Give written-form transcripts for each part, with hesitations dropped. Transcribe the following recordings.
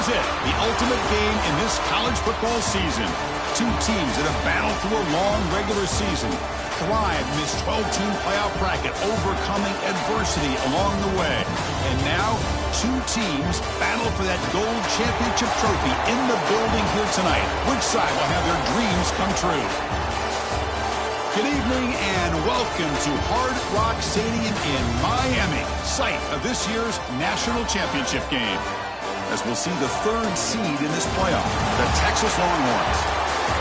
is it, the ultimate game in this college football season. Two teams that have battled through a long regular season, thrived in this 12-team playoff bracket, overcoming adversity along the way. And now, two teams battle for that gold championship trophy in the building here tonight. Which side will have their dreams come true? Good evening and welcome to Hard Rock Stadium in Miami, site of this year's national championship game. As we'll see the third seed in this playoff, the Texas Longhorns,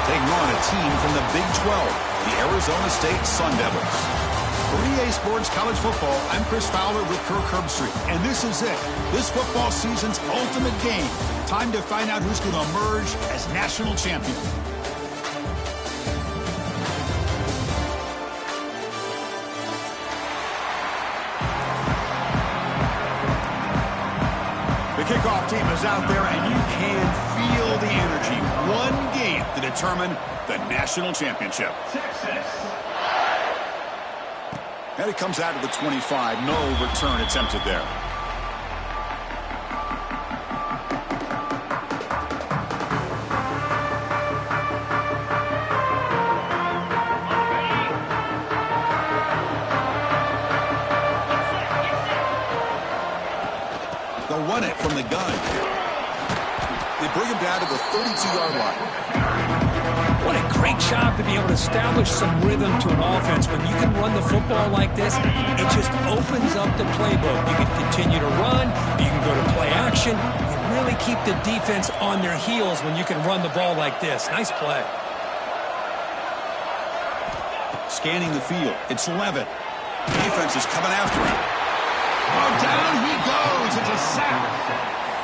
taking on a team from the Big 12, the Arizona State Sun Devils. For EA Sports College Football, I'm Chris Fowler with Kirk Herbstreit, and this is it, this football season's ultimate game. Time to find out who's going to emerge as national champion. The kickoff team is out there, and you can feel the energy. One game to determine the national championship. Texas. And it comes out of the 25. No return attempted there. They'll run it from the gun. They bring him down to the 32-yard line. What a great job to be able to establish some rhythm to an offense. When you can run the football like this, it just opens up the playbook. You can continue to run. You can go to play action. You really keep the defense on their heels when you can run the ball like this. Nice play. Scanning the field. It's Levitt. Defense is coming after him. Oh, down he goes. It's a sack.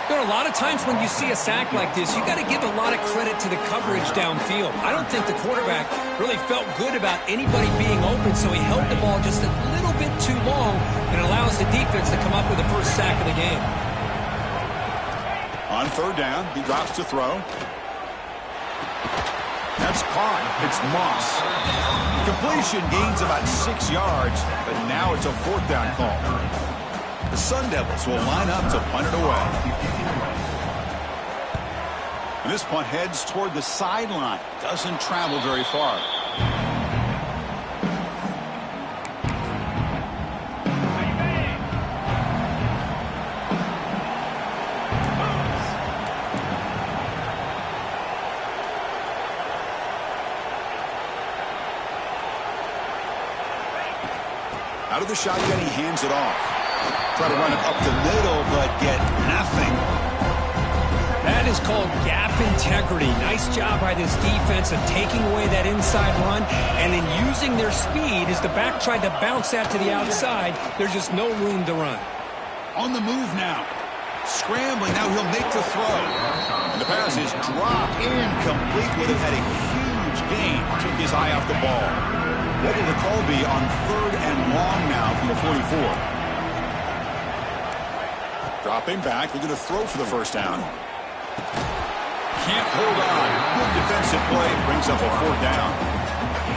There are a lot of times when you see a sack like this, you got to give a lot of credit to the coverage downfield. I don't think the quarterback really felt good about anybody being open, so he held the ball just a little bit too long and allows the defense to come up with the first sack of the game. On third down, he drops to throw. That's caught. It's Moss. Completion gains about 6 yards, but now it's a fourth down call. The Sun Devils will line up to punt it away. And this punt heads toward the sideline. Doesn't travel very far. Out of the shotgun, he hands it off. Try to run it up the middle, but get nothing. That is called gap integrity. Nice job by this defense of taking away that inside run and then using their speed as the back tried to bounce that to the outside. There's just no room to run. On the move now. Scrambling. Now he'll make the throw. And the pass is dropped incomplete. Would have had a huge gain. Took his eye off the ball. What will the call be on third and long now from the 44? Dropping back, looking to throw for the first down. Can't hold on. Good defensive play. Brings up a fourth down.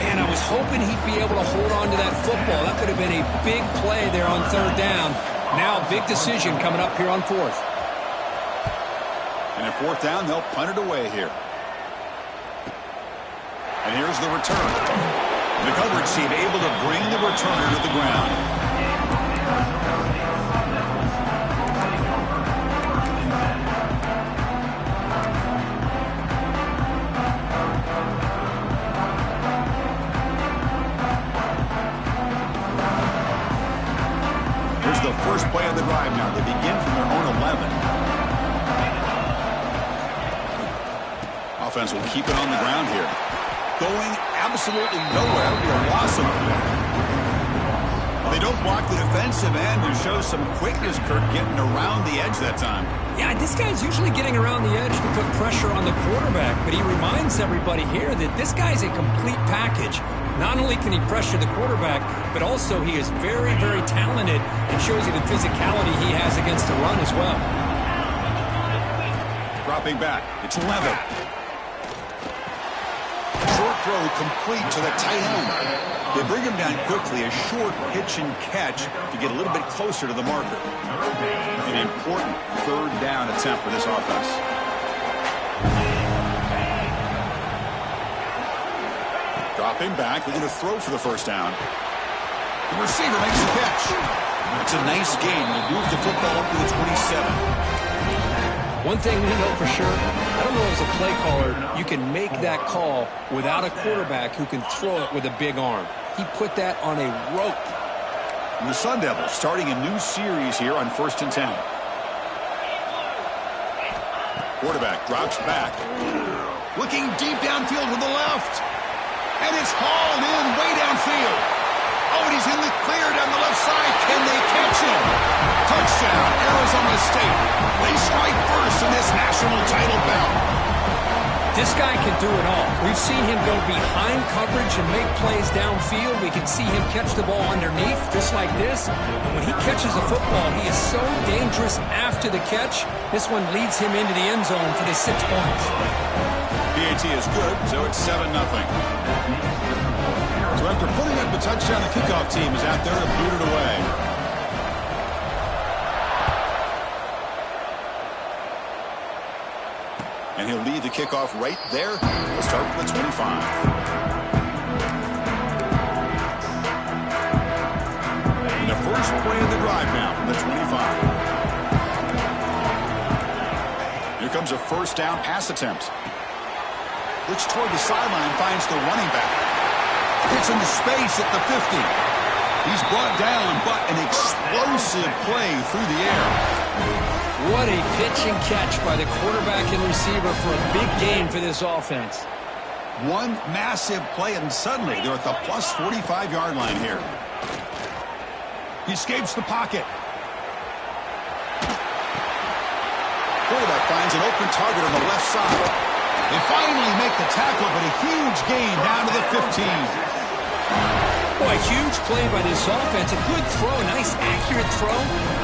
Man, I was hoping he'd be able to hold on to that football. That would have been a big play there on third down. Now a big decision coming up here on fourth. And at fourth down, they'll punt it away here. And here's the return. The coverage team able to bring the returner to the ground. The first play of the drive now. They begin from their own 11. Offense will keep it on the ground here. Going absolutely nowhere. It'll be a loss of play. They don't block the defensive end and show some quickness, Kirk, getting around the edge that time. Yeah, this guy's usually getting around the edge to put pressure on the quarterback, but he reminds everybody here that this guy's a complete package. Not only can he pressure the quarterback, but also he is very, very talented and shows you the physicality he has against the run as well. Dropping back. It's Levitt. Short throw complete to the tight end. They bring him down quickly. A short pitch and catch to get a little bit closer to the marker. An important third down attempt for this offense. Dropping back, looking to throw for the first down. The receiver makes the catch. It's a nice gain. We'll move the football up to the 27. One thing we know for sure, I don't know as a play caller, you can make that call without a quarterback who can throw it with a big arm. He put that on a rope. And the Sun Devils starting a new series here on 1st and 10. Quarterback drops back. Looking deep downfield to the left. And it's hauled in way downfield. Oh, and he's in the clear down the left side. Can they catch him? Touchdown, Arizona State. They strike first in this national title bout. This guy can do it all. We've seen him go behind coverage and make plays downfield. We can see him catch the ball underneath, just like this. And when he catches the football, he is so dangerous after the catch. This one leads him into the end zone for the 6 points. PAT is good, so it's 7-0. So after putting up the touchdown, the kickoff team is out there to boot it away. And he'll lead the kickoff right there. We'll start with the 25. And the first play of the drive now from the 25. Here comes a first down pass attempt. Looks toward the sideline, finds the running back. Gets into space at the 50. He's brought down, but an explosive play through the air. What a pitch and catch by the quarterback and receiver for a big gain for this offense. One massive play, and suddenly they're at the plus 45-yard line here. He escapes the pocket. Quarterback finds an open target on the left side. They finally make the tackle, but a huge gain down to the 15. Boy, huge play by this offense. A good throw, a nice accurate throw.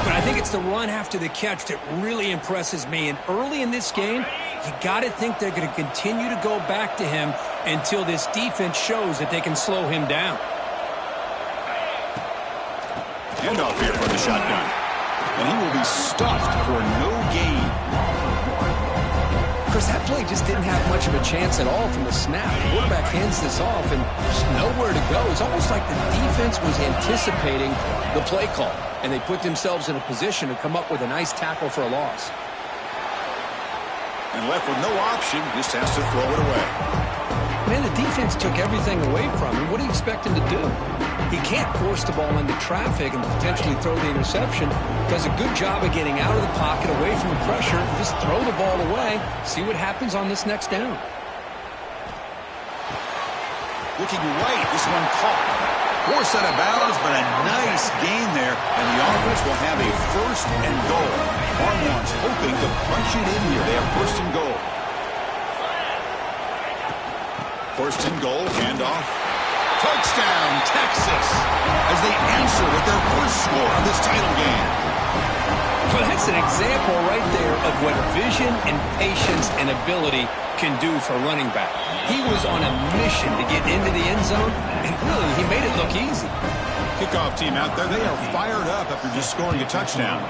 But I think it's the run after the catch that really impresses me. And early in this game, you got to think they're going to continue to go back to him until this defense shows that they can slow him down. Handoff here from the shotgun. And he will be stuffed for no gain. Chris, that play just didn't have much of a chance at all from the snap. The quarterback hands this off, and there's nowhere to go. It's almost like the defense was anticipating the play call, and they put themselves in a position to come up with a nice tackle for a loss. And left with no option, just has to throw it away. Man, the defense took everything away from him. What do you expect him to do? He can't force the ball into traffic and potentially throw the interception. Does a good job of getting out of the pocket, away from the pressure, just throw the ball away, see what happens on this next down. Looking right, this one caught. Forced out of bounds, but a nice gain there, and the offense will have a first and goal. Longhorns hoping to punch it in here. They have first and goal. First and goal, handoff. Touchdown, Texas, as they answer with their first score of this title game. Well, that's an example right there of what vision and patience and ability can do for a running back. He was on a mission to get into the end zone, and really, he made it look easy. Kickoff team out there, they are fired up after just scoring a touchdown.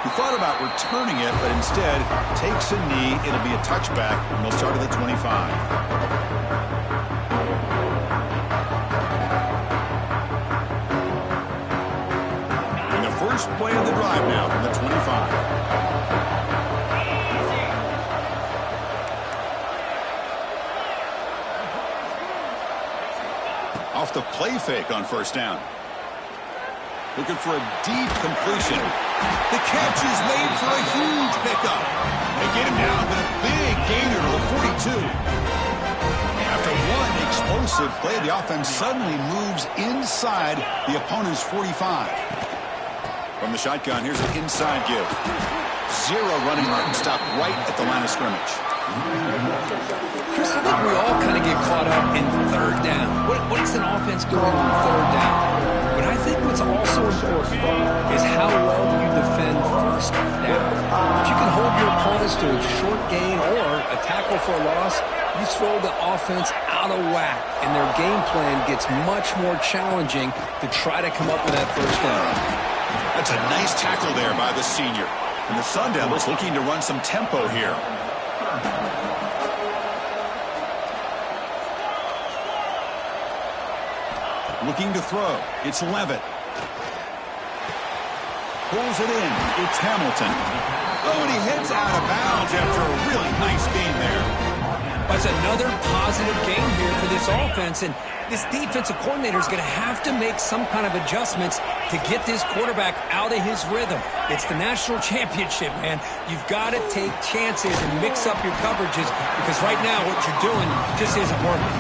He thought about returning it, but instead takes a knee. It'll be a touchback, and they'll start at the 25. And the first play of the drive now from the 25. Off the play fake on first down. Looking for a deep completion. The catch is made for a huge pickup. They get him down with a big gainer to the 42. After one explosive play, the offense suddenly moves inside the opponent's 45. From the shotgun, here's an inside give. Zero running room, stopped right at the line of scrimmage. Chris, I think we all kind of get caught up in third down. What's an offense doing on third down? But I think what's also important is how well you defend first down. If you can hold your opponents to a short gain or a tackle for a loss, you throw the offense out of whack, and their game plan gets much more challenging to try to come up with that first down. That's a nice tackle there by the senior. And the Sun Devils looking to run some tempo here. Looking to throw. It's Levitt. Pulls it in. It's Hamilton. Oh, and he heads out of bounds after a really nice game there. That's another positive game here for this offense, and this defensive coordinator is going to have to make some kind of adjustments to get this quarterback out of his rhythm. It's the national championship, man. You've got to take chances and mix up your coverages because right now what you're doing just isn't working.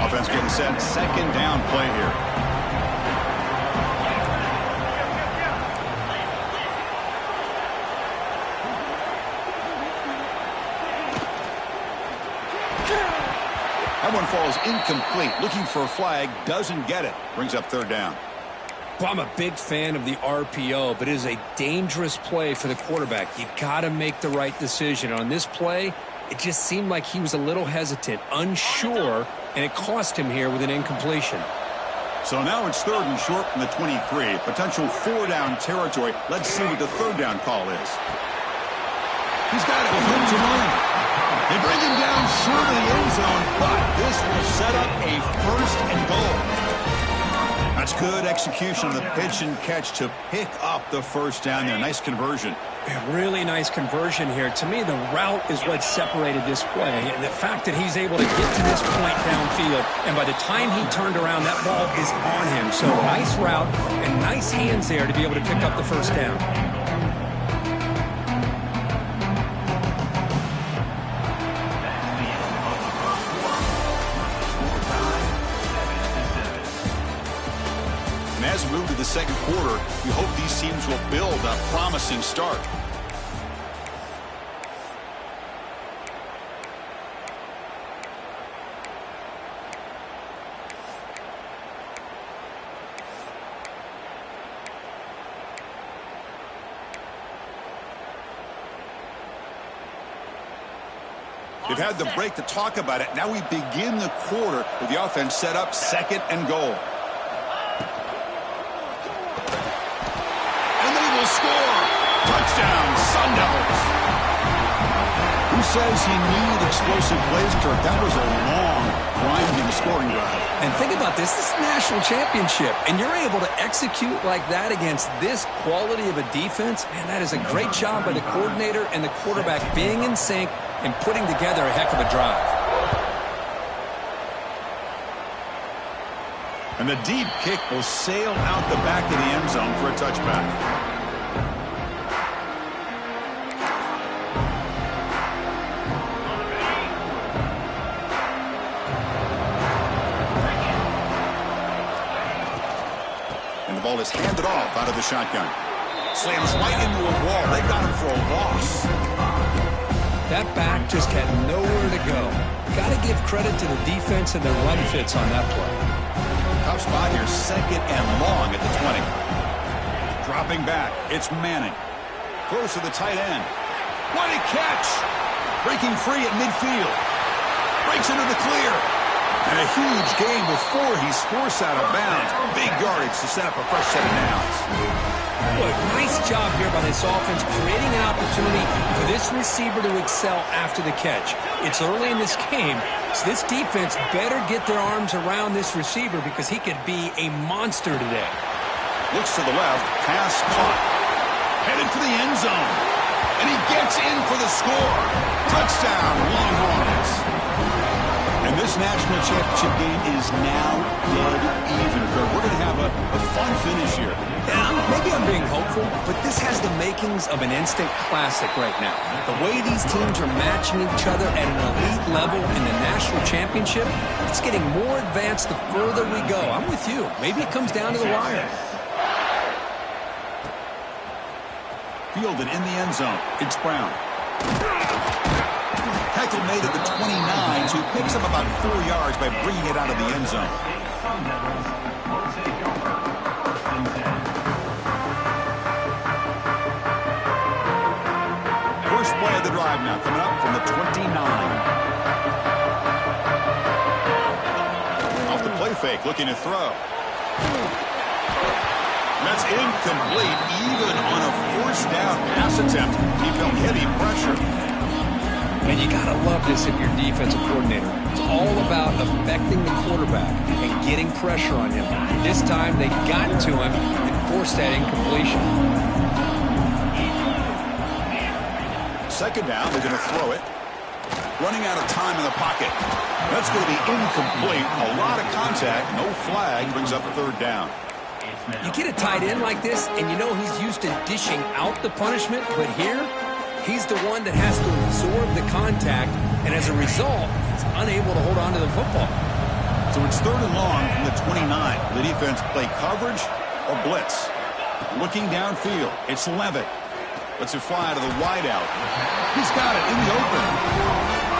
Offense getting set. Second down play here. That one falls incomplete. Looking for a flag. Doesn't get it. Brings up third down. Well, I'm a big fan of the RPO, but it is a dangerous play for the quarterback. You've got to make the right decision. On this play, it just seemed like he was a little hesitant, unsure, and it cost him here with an incompletion. So now it's third and short from the 23. Potential four-down territory. Let's see what the third down call is. He's got it with room to run. They bring him down short of the end zone, but this will set up a first and goal. That's good execution on the pitch and catch to pick up the first down there. Nice conversion. Really nice conversion here. To me, the route is what separated this play. And the fact that he's able to get to this point downfield, and by the time he turned around, that ball is on him. So nice route and nice hands there to be able to pick up the first down. As we move to the second quarter, we hope these teams will build a promising start. They've had the break to talk about it. Now we begin the quarter with the offense set up second and goal. Score! Touchdown, Sun Devils! Who says he needed explosive plays, Kirk? That was a long, grinding scoring drive. And think about this. This is the national championship, and you're able to execute like that against this quality of a defense, and that is a great job by the coordinator and the quarterback being in sync and putting together a heck of a drive. And the deep kick will sail out the back of the end zone for a touchback. Ball is handed off out of the shotgun. Slams right into a wall. They got him for a loss. That back just had nowhere to go. Got to give credit to the defense and their run fits on that play. Tough spot here, second and long at the 20. Dropping back, it's Manning. Close to the tight end. What a catch! Breaking free at midfield. Breaks into the clear. And a huge gain before he's forced out of bounds. Big yardage to set up a fresh set of downs. Look, nice job here by this offense, creating an opportunity for this receiver to excel after the catch. It's early in this game, so this defense better get their arms around this receiver because he could be a monster today. Looks to the left, pass caught. Headed for the end zone. And he gets in for the score. Touchdown, Longhorns. And this national championship game is now dead even. We're going to have a fun finish here. Yeah, maybe I'm being hopeful, but this has the makings of an instant classic right now. The way these teams are matching each other at an elite level in the national championship, it's getting more advanced the further we go. I'm with you. Maybe it comes down to the wire. Fielded in the end zone. It's Brown. Tackle made at the 29, so he picks up about 4 yards by bringing it out of the end zone. First play of the drive now coming up from the 29. Off the play fake, looking to throw. That's incomplete, even on a first down pass attempt. He felt heavy pressure. And you got to love this if you're a defensive coordinator. It's all about affecting the quarterback and getting pressure on him. This time they got to him and forced that incompletion. Second down, they're going to throw it. Running out of time in the pocket. That's going to be incomplete. A lot of contact, no flag, brings up third down. You get a tight end like this, and you know he's used to dishing out the punishment, but here, he's the one that has to absorb the contact, and as a result, he's unable to hold on to the football. So it's third and long from the 29. The defense play coverage or blitz. Looking downfield, it's Levitt. Lets it fly to the wideout. He's got it in the open.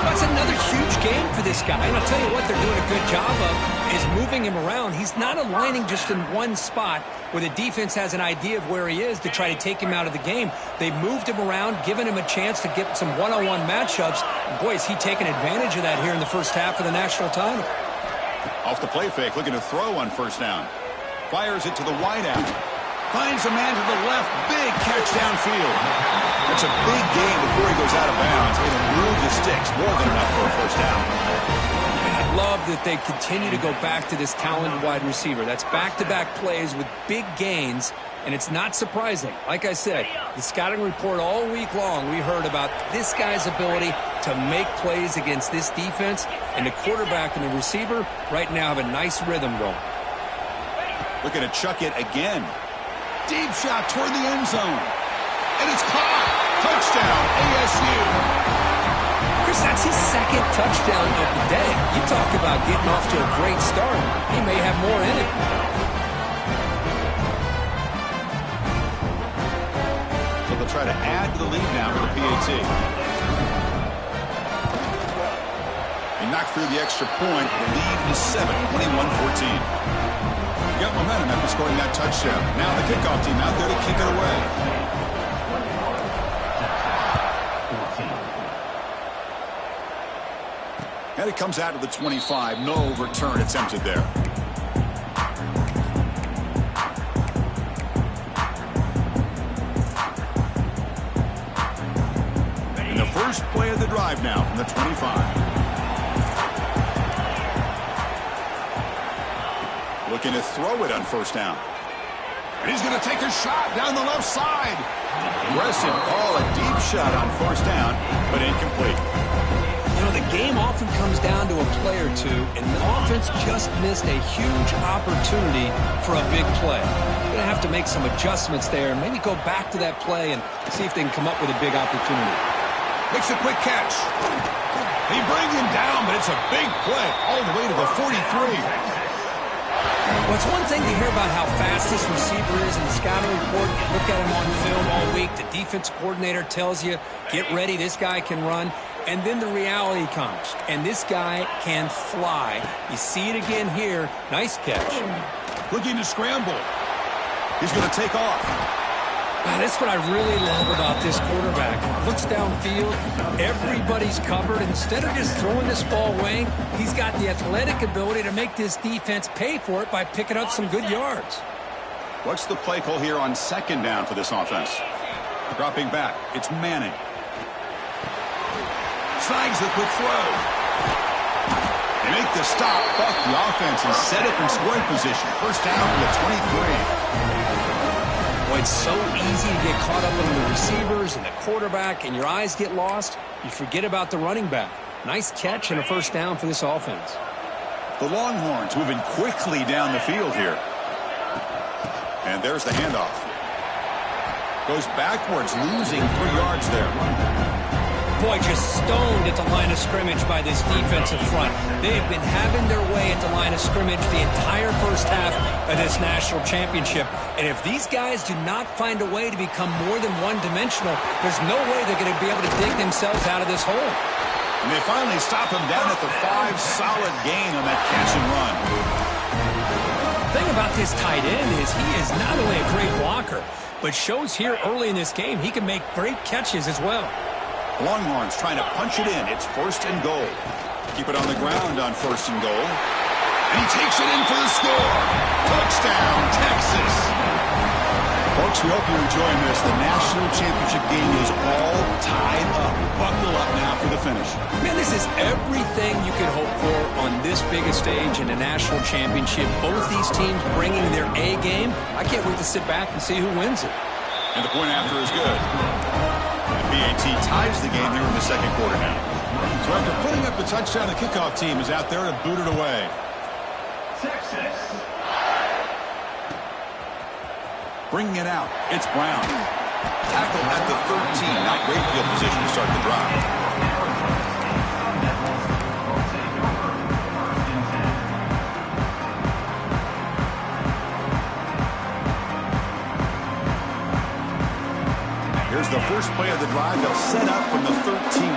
That's another huge game for this guy. And I'll tell you what they're doing a good job of is moving him around. He's not aligning just in one spot where the defense has an idea of where he is to try to take him out of the game. They moved him around, given him a chance to get some one-on-one matchups. And boy, is he taking advantage of that here in the first half of the national title. Off the play fake, looking to throw on first down. Fires it to the wideout. Finds a man to the left. Big catch downfield. That's a big gain before he goes out of bounds. It'll move the sticks. More than enough for a first down. And I love that they continue to go back to this talented wide receiver. That's back-to-back plays with big gains, and it's not surprising. Like I said, the scouting report all week long, we heard about this guy's ability to make plays against this defense, and the quarterback and the receiver right now have a nice rhythm going. Looking to chuck it again. Deep shot toward the end zone. And it's caught. Touchdown, ASU. Chris, that's his second touchdown of the day. You talk about getting off to a great start. He may have more in it. So they'll try to add to the lead now with the PAT. He knocked through the extra point. The lead is 7, 21-14. Got momentum after scoring that touchdown. Now the kickoff team out there to kick it away. And it comes out to the 25. No return attempted there. And the first play of the drive now from the 25. Looking to throw it on first down. And he's going to take a shot down the left side. Aggressive call, a deep shot on first down, but incomplete. You know, the game often comes down to a play or two, and the offense just missed a huge opportunity for a big play. They're going to have to make some adjustments there and maybe go back to that play and see if they can come up with a big opportunity. Makes a quick catch. He brings him down, but it's a big play all the way to the 43. Well, it's one thing to hear about how fast this receiver is in the scouting report. You look at him on film all week. The defense coordinator tells you, get ready, this guy can run. And then the reality comes, and this guy can fly. You see it again here. Nice catch. Looking to scramble. He's going to take off. That's what I really love about this quarterback. Looks downfield, everybody's covered. Instead of just throwing this ball away, he's got the athletic ability to make this defense pay for it by picking up some good yards. What's the play call here on second down for this offense? Dropping back, it's Manning. Snags the quick throw. They make the stop, buck the offense, and set up in scoring position. First down for the 23. It's so easy to get caught up in the receivers and the quarterback, and your eyes get lost. You forget about the running back. Nice catch and a first down for this offense. The Longhorns moving quickly down the field here. And there's the handoff. Goes backwards, losing 3 yards there. Boy, just stoned at the line of scrimmage by this defensive front. They've been having their way at the line of scrimmage the entire first half of this national championship. And if these guys do not find a way to become more than one-dimensional, there's no way they're going to be able to dig themselves out of this hole. And they finally stop him down at the 5. Solid gain on that catch and run. The thing about this tight end is he is not only a great blocker, but shows here early in this game he can make great catches as well. Longhorns trying to punch it in. It's first and goal. Keep it on the ground on first and goal. And he takes it in for the score. Touchdown, Texas. Folks, we hope you're enjoying this. The national championship game is all tied up. Buckle up now for the finish. Man, this is everything you could hope for on this biggest stage in a national championship. Both these teams bringing their A game. I can't wait to sit back and see who wins it. And the point after is good. And BAT ties the game here in the second quarter now. So after putting up the touchdown, the kickoff team is out there to boot it away. Texas. Bringing it out, it's Brown. Tackle at the 13. Not great field position to start the drive. Here's the first play of the drive. They'll set up from the 13.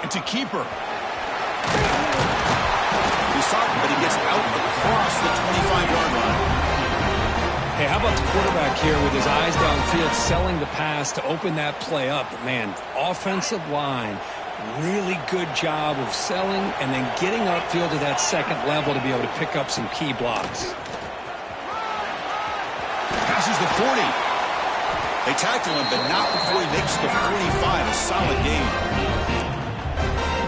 It's a keeper. But he gets out across the 25-yard line. Hey, how about the quarterback here with his eyes downfield, selling the pass to open that play up? But man, offensive line, really good job of selling and then getting upfield to that second level to be able to pick up some key blocks. Passes the 40. They tackle him, but not before he makes the 45. A solid game.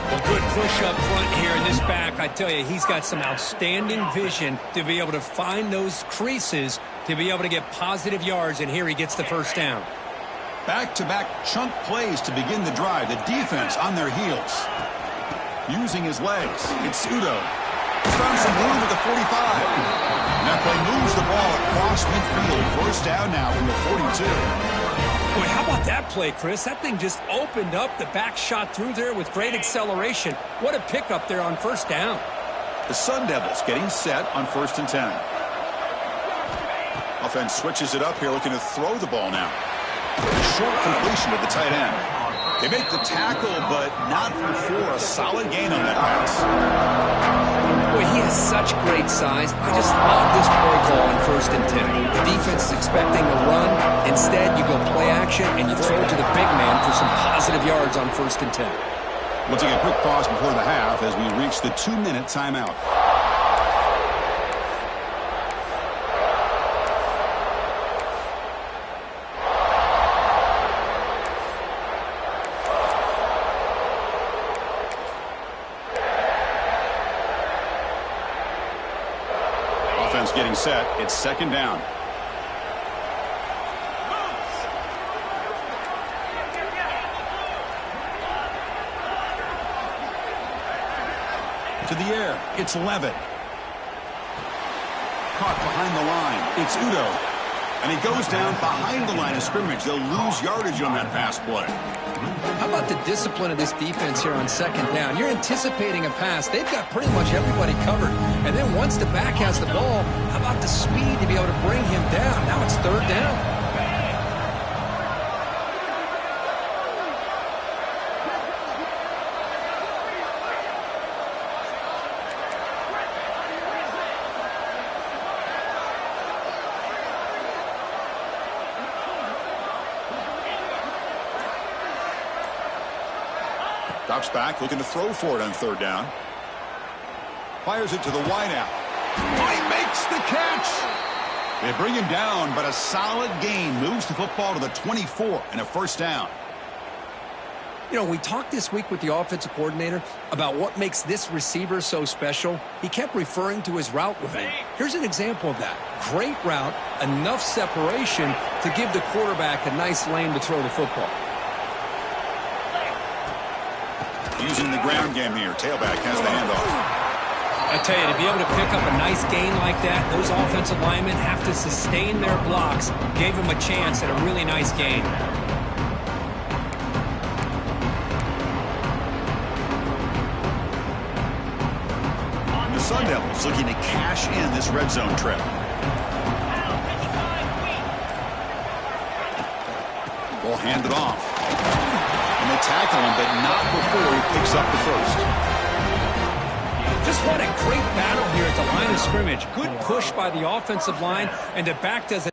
Well, good push up front here in this back. I tell you, he's got some outstanding vision to be able to find those creases to be able to get positive yards, and here he gets the first down. Back-to-back chunk plays to begin the drive. The defense on their heels. Using his legs. It's Udo. He's found some room at the 45. And that play moves the ball across midfield. First down now from the 42. Boy, how about that play, Chris? That thing just opened up. The back shot through there with great acceleration. What a pickup there on first down. The Sun Devils getting set on 1st and 10. Offense switches it up here, looking to throw the ball now. A short completion to the tight end. They make the tackle, but not before a solid gain on that pass. Boy, he has such great size. I just love this play call on 1st and 10. The defense is expecting a run. Instead, you go play action, and you throw it to the big man for some positive yards on 1st and 10. We'll take a quick pause before the half as we reach the 2-minute timeout. Offense getting set. It's second down. To the air, it's Levitt. Caught behind the line, it's Udo. And he goes down behind the line of scrimmage. They'll lose yardage on that pass play. How about the discipline of this defense here on second down? You're anticipating a pass. They've got pretty much everybody covered. And then once the back has the ball, how about the speed to be able to bring him down? Now it's third down. Drops back, looking to throw for it on third down. Fires it to the wideout. Oh, he makes the catch! They bring him down, but a solid gain moves the football to the 24 and a first down. You know, we talked this week with the offensive coordinator about what makes this receiver so special. He kept referring to his route running. Here's an example of that. Great route, enough separation to give the quarterback a nice lane to throw the football. Using the ground game here. Tailback has the handoff. I tell you, to be able to pick up a nice gain like that, those offensive linemen have to sustain their blocks. Gave him a chance at a really nice gain. The Sun Devils looking to cash in this red zone trip. Ball handed off. And they tackle him, but not before he picks up the first. Just what a great battle here at the line of scrimmage. Good push by the offensive line, and the back does it.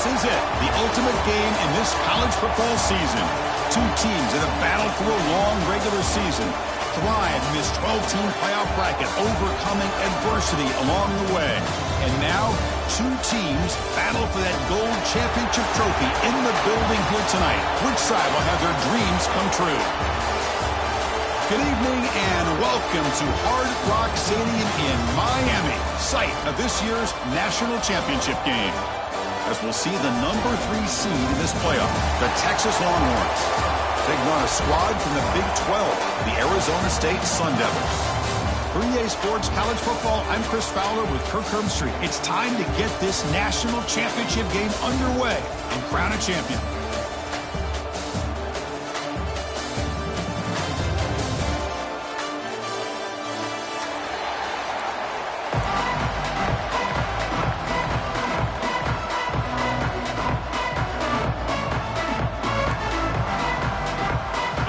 This is it, the ultimate game in this college football season. Two teams that have battled through a long regular season, thrive in this 12-team playoff bracket, overcoming adversity along the way. And now, two teams battle for that gold championship trophy in the building here tonight. Which side will have their dreams come true? Good evening and welcome to Hard Rock Stadium in Miami, site of this year's national championship game. As we'll see the number 3 seed in this playoff, the Texas Longhorns. They've run a squad from the Big 12, the Arizona State Sun Devils. For EA Sports College Football, I'm Chris Fowler with Kirk Herbstreit. It's time to get this national championship game underway and crown a champion.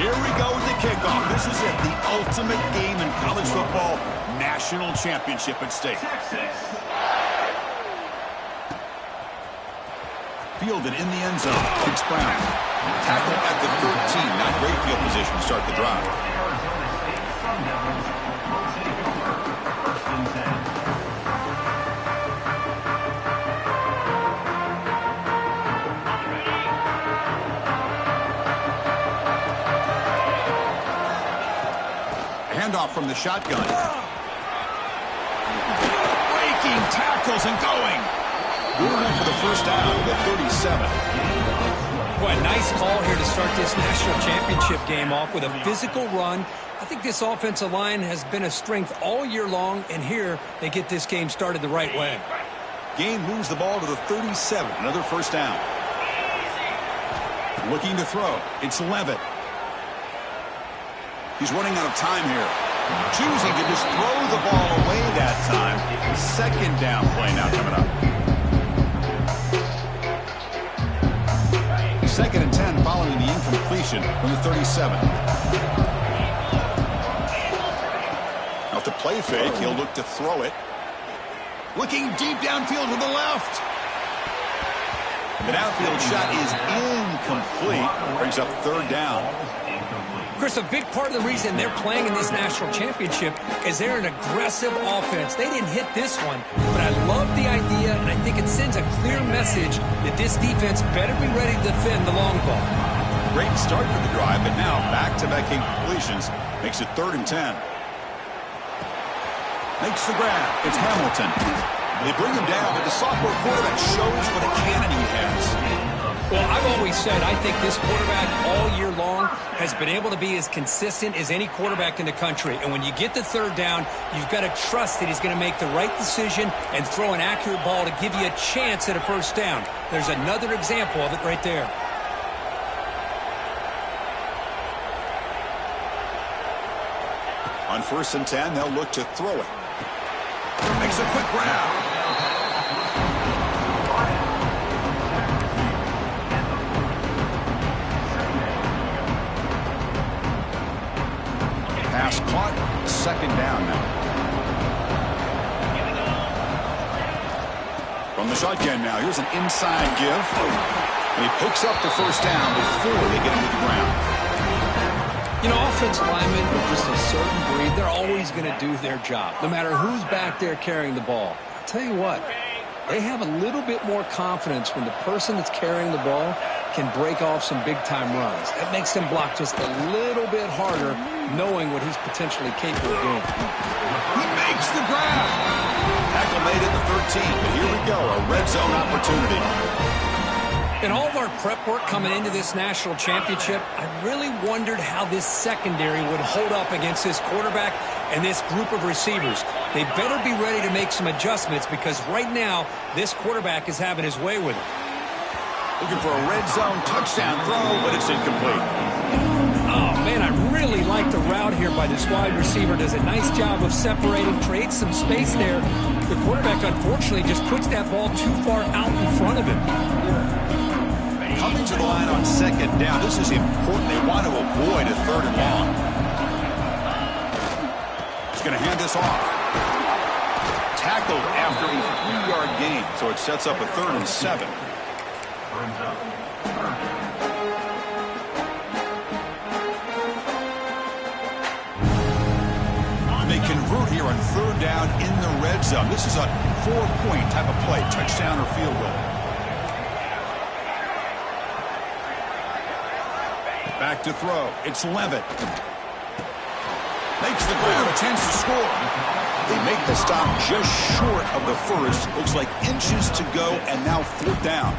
Here we go with the kickoff. This is it, the ultimate game in college football, national championship at stake. Fielded in the end zone, kicks Brown. Tackle at the 13, not great field position to start the drive. Handoff from the shotgun. Breaking tackles and going. Moving for the first down at the 37. Boy, a nice call here to start this national championship game off with a physical run. I think this offensive line has been a strength all year long, and here they get this game started the right way. Gain moves the ball to the 37. Another first down. Looking to throw. It's Levitt. He's running out of time here. Choosing to just throw the ball away that time. Second down play now coming up. Second and 10 following the incompletion from the 37. Off the play fake, he'll look to throw it. Looking deep downfield to the left. The downfield shot is incomplete. Brings up third down. Chris, a big part of the reason they're playing in this national championship is they're an aggressive offense. They didn't hit this one, but I love the idea, and I think it sends a clear message that this defense better be ready to defend the long ball. Great start to the drive, but now back-to-back incompletions makes it 3rd and 10. Makes the grab. It's Hamilton. They bring him down, but the sophomore quarterback shows what a cannon he has. Well, I've always said I think this quarterback all year long has been able to be as consistent as any quarterback in the country. And when you get the third down, you've got to trust that he's going to make the right decision and throw an accurate ball to give you a chance at a first down. There's another example of it right there. On 1st and 10, they'll look to throw it. Makes a quick grab. Pass caught, 2nd down now. From the shotgun now, here's an inside give. And he picks up the first down before they get him to the ground. You know, offensive linemen are just a certain breed. They're always going to do their job, no matter who's back there carrying the ball. I'll tell you what, they have a little bit more confidence when the person that's carrying the ball can break off some big-time runs. That makes them block just a little bit harder, knowing what he's potentially capable of doing. He makes the grab. Tackle made at the 13, but here we go, a red zone opportunity. In all of our prep work coming into this national championship, I really wondered how this secondary would hold up against this quarterback and this group of receivers. They better be ready to make some adjustments because right now, this quarterback is having his way with it. Looking for a red zone touchdown throw, but it's incomplete. Oh, man, I really like the route here by this wide receiver. Does a nice job of separating, creates some space there. The quarterback, unfortunately, just puts that ball too far out in front of him. Coming to the line on 2nd down. This is important. They want to avoid a 3rd and long. He's going to hand this off. Tackled after a 3-yard gain, so it sets up a 3rd and 7. They convert here on third down in the red zone. This is a 4-point type of play, touchdown or field goal. Back to throw. It's Levitt. Makes the grab, a chance to score. They make the stop just short of the first. Looks like inches to go, and now fourth down.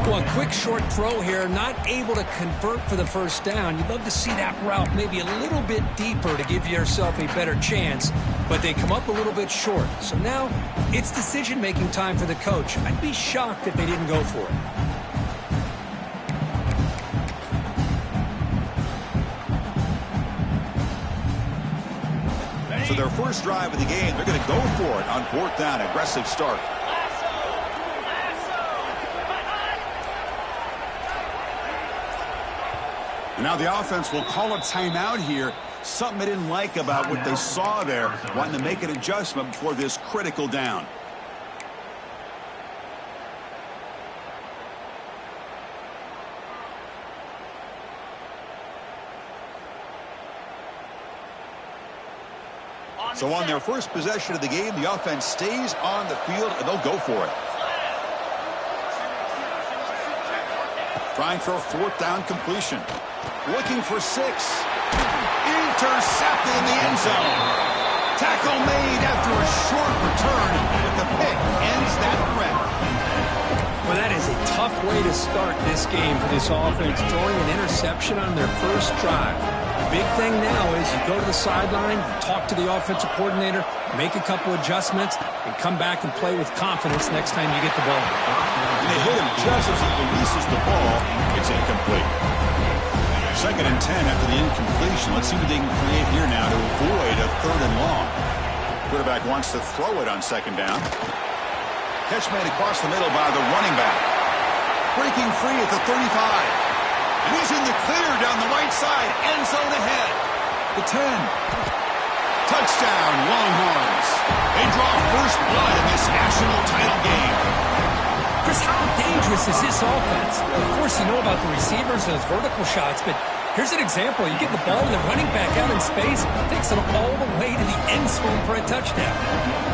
Well, a quick short throw here, not able to convert for the first down. You'd love to see that route maybe a little bit deeper to give yourself a better chance, but they come up a little bit short. So now it's decision-making time for the coach. I'd be shocked if they didn't go for it. So their first drive of the game, they're going to go for it on fourth down. Aggressive start. And now the offense will call a timeout here. Something they didn't like about what they saw there. Wanting to make an adjustment before this critical down. So on their first possession of the game, the offense stays on the field, and they'll go for it. Trying for a fourth down completion. Looking for 6. Intercepted in the end zone. Tackle made after a short return, but the pick ends that threat. Well, that is a tough way to start this game for this offense, throwing an interception on their first drive. Big thing now is you go to the sideline, you talk to the offensive coordinator, make a couple adjustments, and come back and play with confidence next time you get the ball. And they hit him just as he releases the ball. It's incomplete. 2nd and 10 after the incompletion. Let's see what they can create here now to avoid a 3rd and long. Quarterback wants to throw it on 2nd down. Catch made across the middle by the running back. Breaking free at the 35. And he's in the clear down the right side. End zone ahead. The 10. Touchdown, Longhorns. They draw first blood in this national title game. Chris, how dangerous is this offense? Of course, you know about the receivers, those vertical shots, but here's an example. You get the ball and the running back out in space, takes it all the way to the end zone for a touchdown.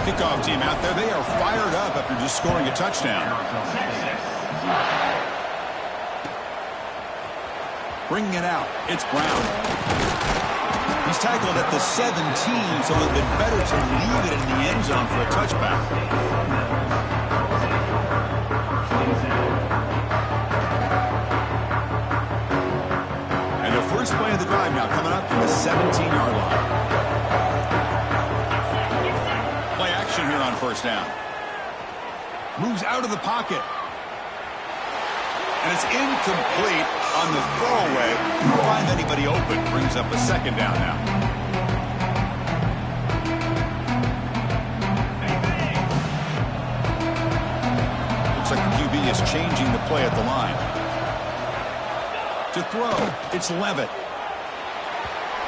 Kickoff team out there, they are fired up after just scoring a touchdown. Bringing it out, it's Brown. He's tackled at the 17, so it would have been better to leave it in the end zone for a touchback. And the first play of the drive now coming up from the 17-yard line. Play action here on first down. Moves out of the pocket. And it's incomplete on the throwaway. Can't find anybody open. Brings up a 2nd down now. Looks like the QB is changing the play at the line. To throw, it's Levitt.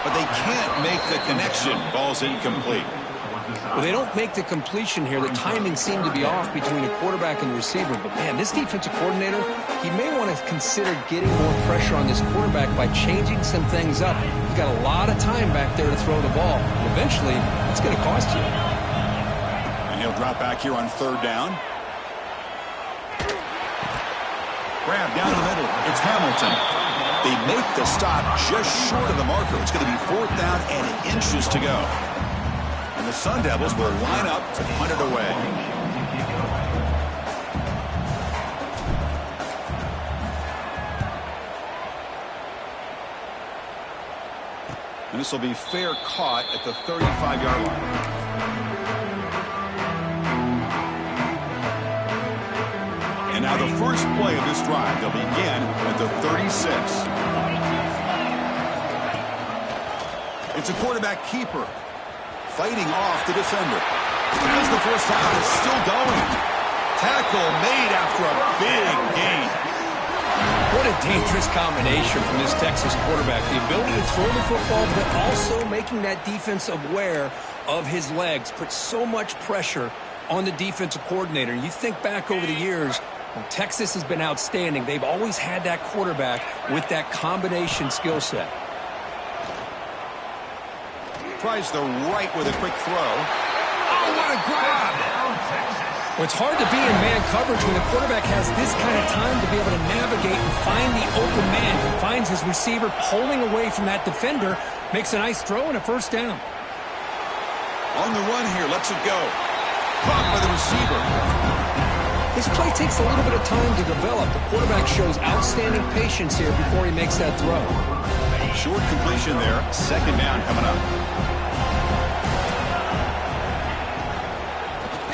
But they can't make the connection. Ball's incomplete. Well, they don't make the completion here. The timing seemed to be off between the quarterback and the receiver. But, man, this defensive coordinator, he may want to consider getting more pressure on this quarterback by changing some things up. He's got a lot of time back there to throw the ball. And eventually, it's going to cost you. And he'll drop back here on 3rd down. Grab down the middle. It's Hamilton. They make the stop just short of the marker. It's going to be 4th down and inches to go. And the Sun Devils will line up to punt it away. And this will be fair caught at the 35-yard line. And now the first play of this drive, they'll begin at the 36. It's a quarterback keeper. Fighting off the defender. As the first down is still going. Tackle made after a big gain. What a dangerous combination from this Texas quarterback. The ability to throw the football, but also making that defense aware of his legs. Put so much pressure on the defensive coordinator. You think back over the years, Well, Texas has been outstanding. They've always had that quarterback with that combination skill set. Tries the right with a quick throw. Oh, what a grab! Well, it's hard to be in man coverage when the quarterback has this kind of time to be able to navigate and find the open man. He finds his receiver pulling away from that defender, makes a nice throw and a first down. On the run here, lets it go. Caught by the receiver. This play takes a little bit of time to develop. The quarterback shows outstanding patience here before he makes that throw. Short completion there. Second down coming up.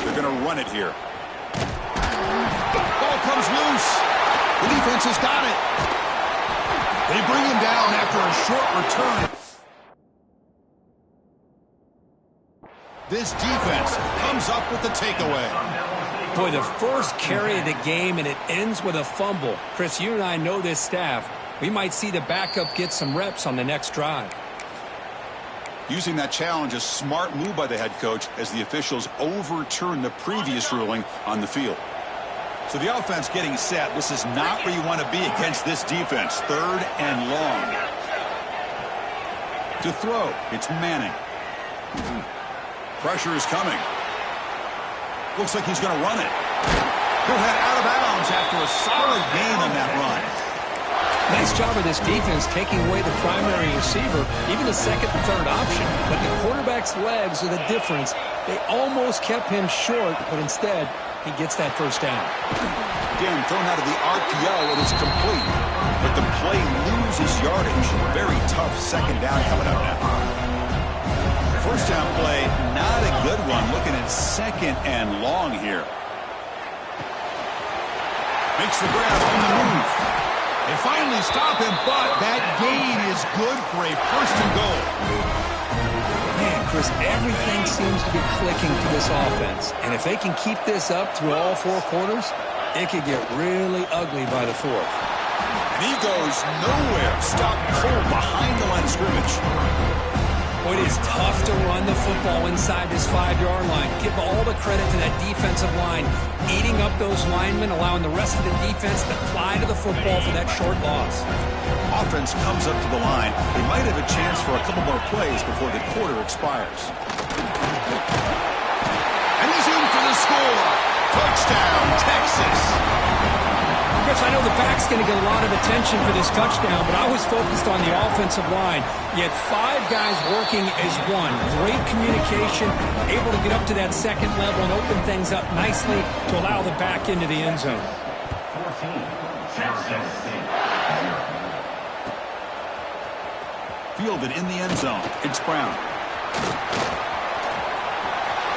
They're going to run it here. Ball comes loose. The defense has got it. They bring him down after a short return. This defense comes up with the takeaway. Boy, the first carry of the game, and it ends with a fumble. Chris, you and I know this staff. We might see the backup get some reps on the next drive. Using that challenge, a smart move by the head coach as the officials overturn the previous ruling on the field. So the offense getting set. This is not where you want to be against this defense. Third and long. To throw, it's Manning. Pressure is coming. Looks like he's going to run it. He'll head out of bounds after a solid gain on that run. Nice job of this defense taking away the primary receiver, even the second and third option. But the quarterback's legs are the difference. They almost kept him short, but instead, he gets that first down. Again, thrown out of the RPO, and it's complete. But the play loses yardage. Very tough second down coming up now. First down play, not a good one. Looking at second and long here. Makes the grab on the move. They finally stop him, but that gain is good for a first and goal. Man, Chris, everything seems to be clicking for this offense. And if they can keep this up through all four quarters, it could get really ugly by the fourth. And he goes nowhere. Stopped cold behind the line of scrimmage. Boy, it is tough to run the football inside this 5-yard line. Give all the credit to that defensive line, eating up those linemen, allowing the rest of the defense to fly to the football for that short loss. Offense comes up to the line. They might have a chance for a couple more plays before the quarter expires. And he's in for the score. Touchdown, Texas. Chris, I know the back's going to get a lot of attention for this touchdown, but I was focused on the offensive line. You had 5 guys working as one. Great communication, able to get up to that second level and open things up nicely to allow the back into the end zone. Fielded in the end zone. It's Brown.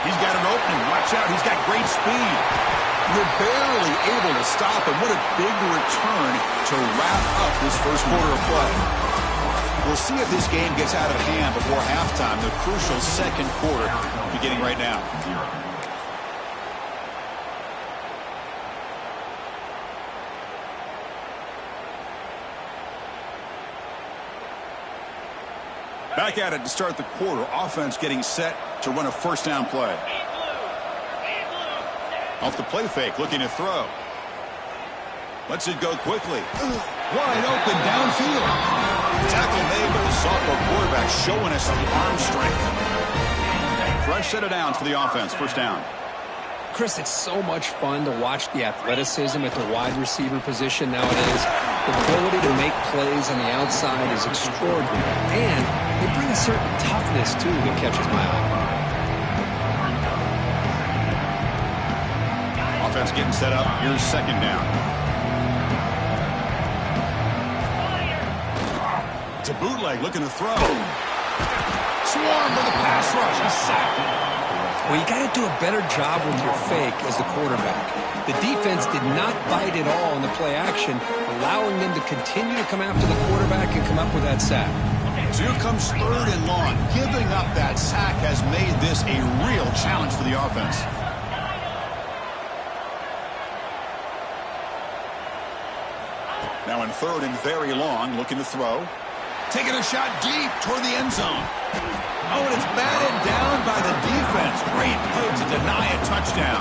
He's got an opening. Watch out. He's got great speed. You're barely able to stop him. What a big return to wrap up this first quarter of play. We'll see if this game gets out of hand before halftime. The crucial second quarter beginning right now. Back at it to start the quarter. Offense getting set to run a first down play. Off the play fake, looking to throw. Lets it go quickly. Wide open downfield. Tackle made by the sophomore quarterback, showing us the arm strength. Fresh set of downs for the offense. First down. Chris, it's so much fun to watch the athleticism at the wide receiver position nowadays. The ability to make plays on the outside is extraordinary. And they bring a certain toughness, too, that catches my eye. Offense getting set up. Here's second down. It's a bootleg looking to throw. Swarm for the pass rush. He's sacked. Well, you got to do a better job with your fake as the quarterback. The defense did not bite at all in the play action, allowing them to continue to come after the quarterback and come up with that sack. So here comes third and long. Giving up that sack has made this a real challenge for the offense. Now in third and very long, looking to throw. Taking a shot deep toward the end zone. Oh, and it's batted down by the defense. Great play to deny a touchdown.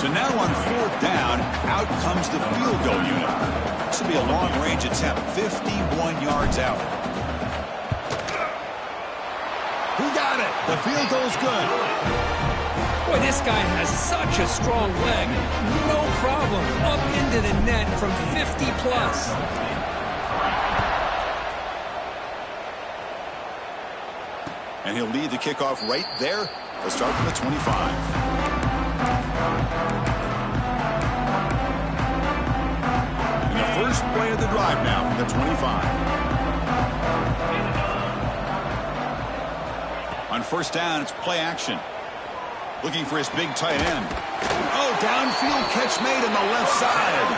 So now on 4th down, out comes the field goal unit. This will be a long-range attempt, 51 yards out. He got it. The field goal's good. Boy, this guy has such a strong leg. No problem. Up into the net from 50-plus. And he'll lead the kickoff right there to start from the 25. And the first play of the drive now from the 25. On 1st down, it's play action. Looking for his big tight end. Oh, downfield catch made on the left side.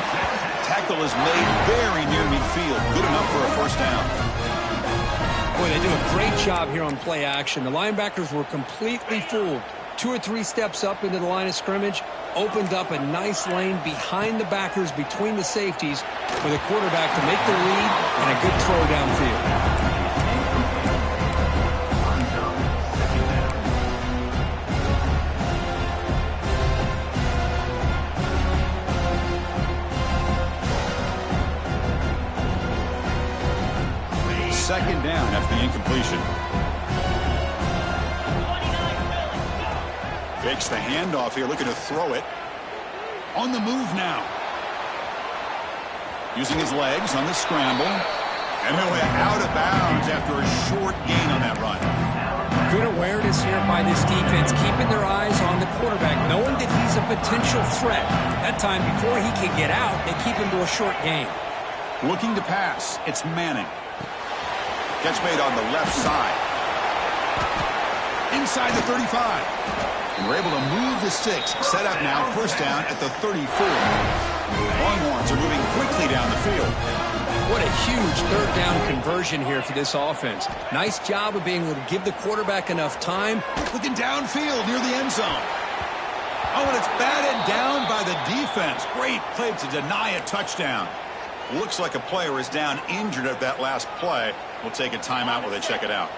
Tackle is made very near midfield. Good enough for a 1st down. Boy, they do a great job here on play action. The linebackers were completely fooled. 2 or 3 steps up into the line of scrimmage, opened up a nice lane behind the backers, between the safeties, for the quarterback to make the read and a good throw downfield. Second down after the incompletion. Fakes the handoff here, looking to throw it. On the move now. Using his legs on the scramble. And he'll head out of bounds after a short gain on that run. Good awareness here by this defense, keeping their eyes on the quarterback, knowing that he's a potential threat. That time, before he can get out, they keep him to a short gain. Looking to pass. It's Manning. Catch made on the left side. Inside the 35. And we're able to move the sticks. Set up now, 1st down at the 34. Longhorns are moving quickly down the field. What a huge 3rd down conversion here for this offense. Nice job of being able to give the quarterback enough time. Looking downfield near the end zone. Oh, and it's batted down by the defense. Great play to deny a touchdown. Looks like a player is down injured at that last play. We'll take a timeout while they check it out.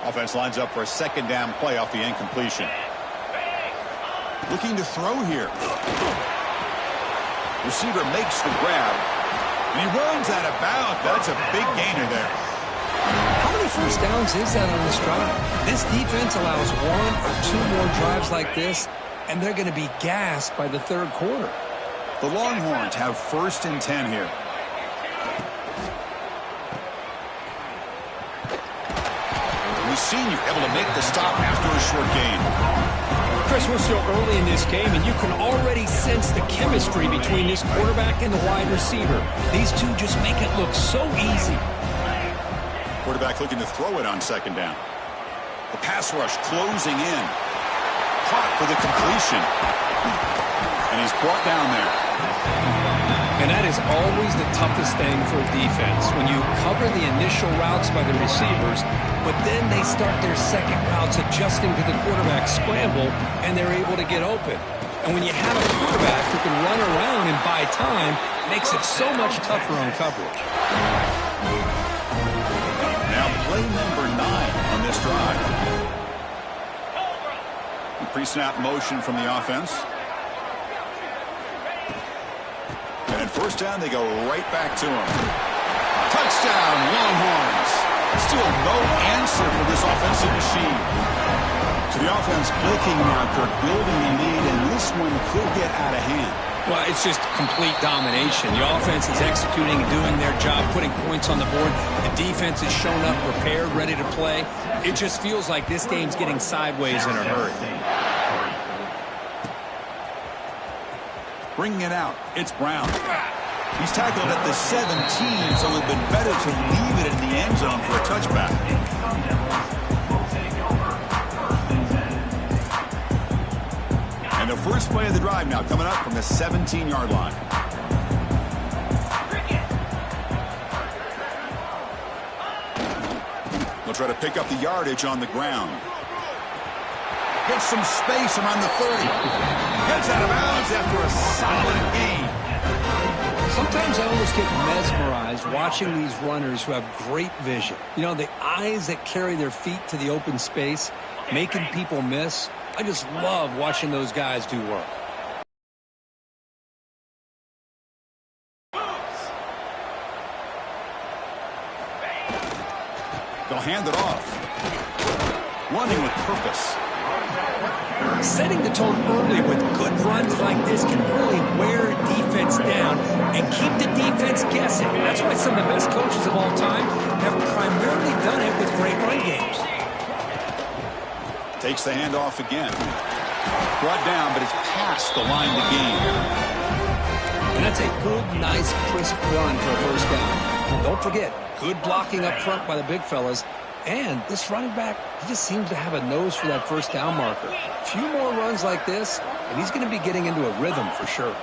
Offense lines up for a 2nd down play off the incompletion. Looking to throw here. Receiver makes the grab. And he runs out of bounds. That's a big gainer there. How many 1st downs is that on this drive? This defense allows 1 or 2 more drives like this, and they're going to be gassed by the 3rd quarter. The Longhorns have 1st and 10 here. Senior able to make the stop after a short gain. Chris, we're still early in this game, and you can already sense the chemistry between this quarterback and the wide receiver. These two just make it look so easy. Quarterback looking to throw it on 2nd down. The pass rush closing in. Caught for the completion. And he's brought down there. And that is always the toughest thing for a defense, when you cover the initial routes by the receivers, but then they start their second routes adjusting to the quarterback's scramble, and they're able to get open. And when you have a quarterback who can run around and buy time, it makes it so much tougher on coverage. Now play number 9 on this drive. Pre-snap motion from the offense. And at 1st down, they go right back to him. Touchdown, Longhorns. Still no answer for this offensive machine. So the offense clicking now, Kirk, building the lead, and this one could get out of hand. Well, it's just complete domination. The offense is executing and doing their job, putting points on the board. The defense is shown up, prepared, ready to play. It just feels like this game's getting sideways in a hurry. Bringing it out, it's Brown. He's tackled at the 17, so it would have been better to leave it in the end zone for a touchback. And the first play of the drive now coming up from the 17-yard line. They'll try to pick up the yardage on the ground. Gets some space around the 30. Gets out of bounds after a solid gain. Sometimes I almost get mesmerized watching these runners who have great vision. You know, the eyes that carry their feet to the open space, making people miss. I just love watching those guys do work. They'll hand it off. Running with purpose. Setting the tone early with good runs like this can really wear defense down and keep the defense guessing. That's why some of the best coaches of all time have primarily done it with great run games. Takes the handoff again. Brought down, but it's past the line to gain. And that's a good, nice, crisp run for a first down. Don't forget, good blocking up front by the big fellas. And this running back, he just seems to have a nose for that first down marker. A few more runs like this, and he's going to be getting into a rhythm for sure.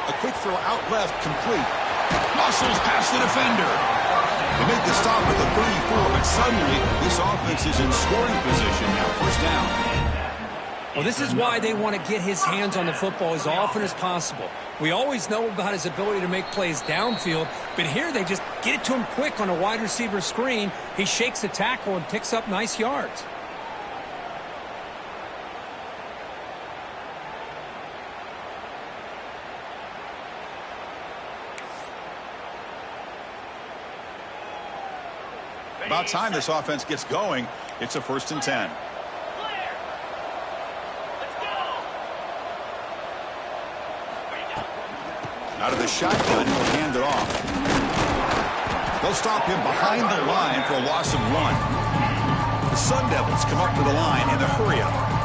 A quick throw out left, complete. Muscles past the defender. They make the stop at the 34, but suddenly this offense is in scoring position now, first down. Well, this is why they want to get his hands on the football as often as possible. We always know about his ability to make plays downfield, but here they just get it to him quick on a wide receiver screen. He shakes the tackle and picks up nice yards. About time this offense gets going. It's a 1st and 10. Out of the shotgun, he'll hand it off. They'll stop him behind the line for a loss of 1. The Sun Devils come up to the line in the hurry-up.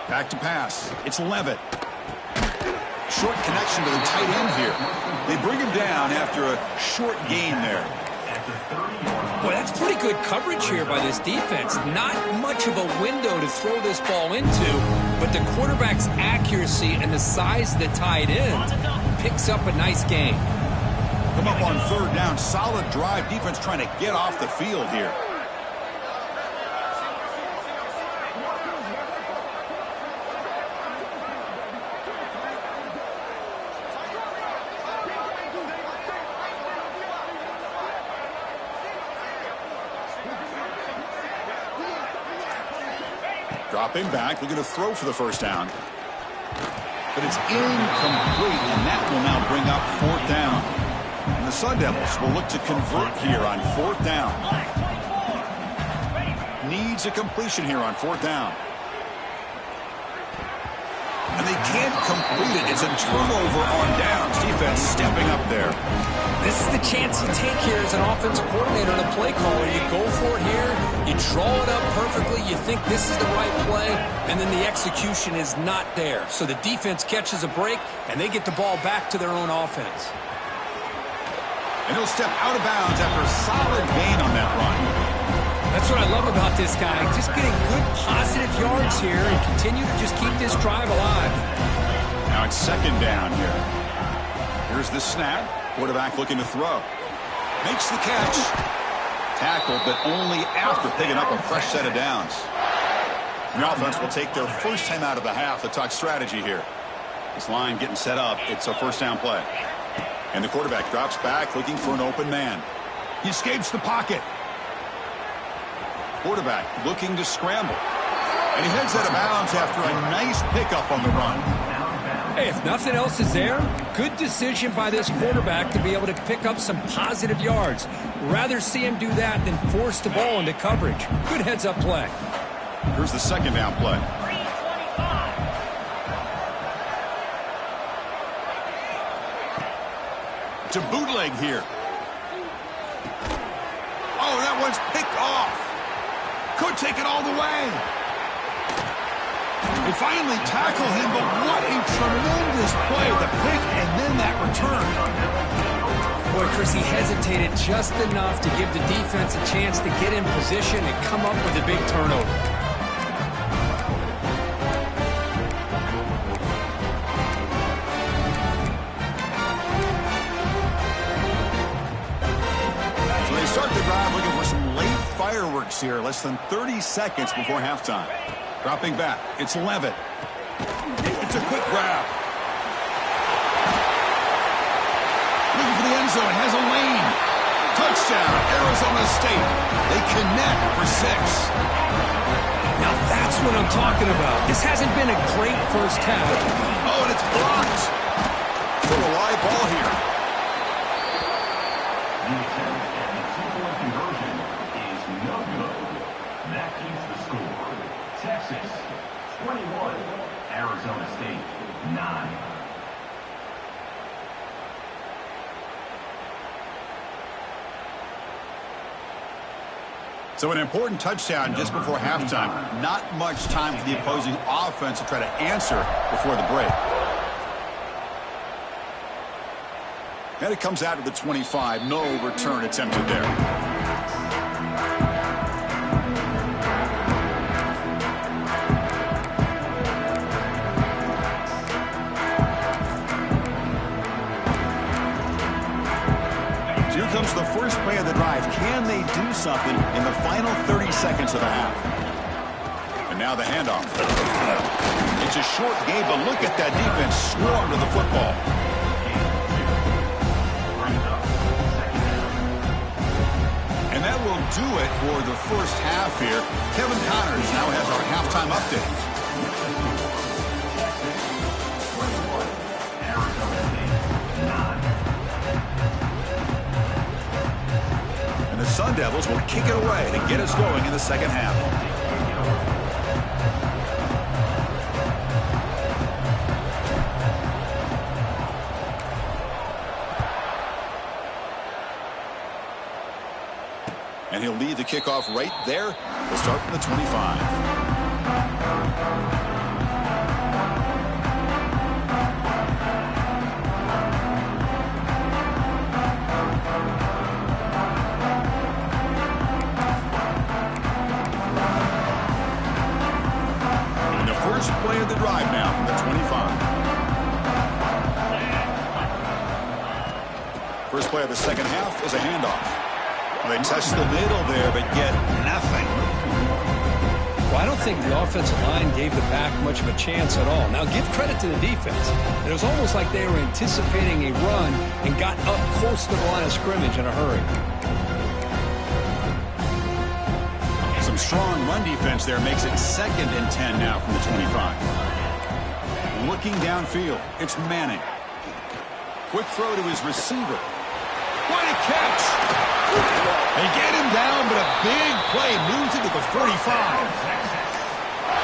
Back to pass. It's Levitt. Short connection to the tight end here. They bring him down after a short gain there. Boy, that's pretty good coverage here by this defense. Not much of a window to throw this ball into, but the quarterback's accuracy and the size of the tight end picks up a nice gain. Come up on 3rd down. Solid drive. Defense trying to get off the field here. Dropping back, looking to throw for the first down. But it's incomplete, and that will now bring up 4th down. And the Sun Devils will look to convert here on 4th down. Needs a completion here on 4th down. And they can't complete it. It's a turnover on downs. Defense stepping up there. This is the chance you take here as an offensive coordinator and a play caller. You go for it here, you draw it up perfectly, you think this is the right play, and then the execution is not there. So the defense catches a break, and they get the ball back to their own offense. And he'll step out of bounds after a solid gain on that run. That's what I love about this guy. Just getting good positive yards here and continue to just keep this drive alive. Now it's 2nd down here. Here's the snap. Quarterback looking to throw. Makes the catch. Tackled, but only after picking up a fresh set of downs. The offense will take their first time out of the half to talk strategy here. This line getting set up. It's a 1st down play. And the quarterback drops back looking for an open man. He escapes the pocket. Quarterback looking to scramble. And he heads out of bounds after a nice pickup on the run. Hey, if nothing else is there, good decision by this quarterback to be able to pick up some positive yards. Rather see him do that than force the ball into coverage. Good heads-up play. Here's the 2nd down play. To bootleg here. Oh, that one's picked off. Could take it all the way. They finally tackle him, but what a tremendous play. The pick and then that return. Boy, Chris, he hesitated just enough to give the defense a chance to get in position and come up with a big turnover. So they start the drive looking for some late fireworks here. Less than 30 seconds before halftime. Dropping back, it's Levitt. It's a quick grab. end zone, has a lane. Touchdown, Arizona State. They connect for 6. Now that's what I'm talking about. This hasn't been a great first half. Oh, and it's blocked. For a live ball here. The attempt at the two-point conversion is no good. That keeps the score. Texas, 21. Arizona State, 9. So an important touchdown just before halftime. Not much time for the opposing offense to try to answer before the break. And it comes out of the 25. No return attempted there. Here comes the first play of the drive. Can they do something in the final 30 seconds of the half? And now the handoff. It's a short game, but look at that defense swarm to the football. And that will do it for the first half here. Kevin Connors now has our halftime update. The Sun Devils will kick it away to get us going in the second half. And he'll lead the kickoff right there. We'll start from the 25. Play of the drive now from the 25. First play of the second half is a handoff. Well, they test the middle there, but get nothing. Well, I don't think the offensive line gave the back much of a chance at all. Now, give credit to the defense. It was almost like they were anticipating a run and got up close to the line of scrimmage in a hurry. Some strong run defense there makes it 2nd and 10 now from the 25. Looking downfield, it's Manning. Quick throw to his receiver. What a catch! They get him down, but a big play moves it to the 45.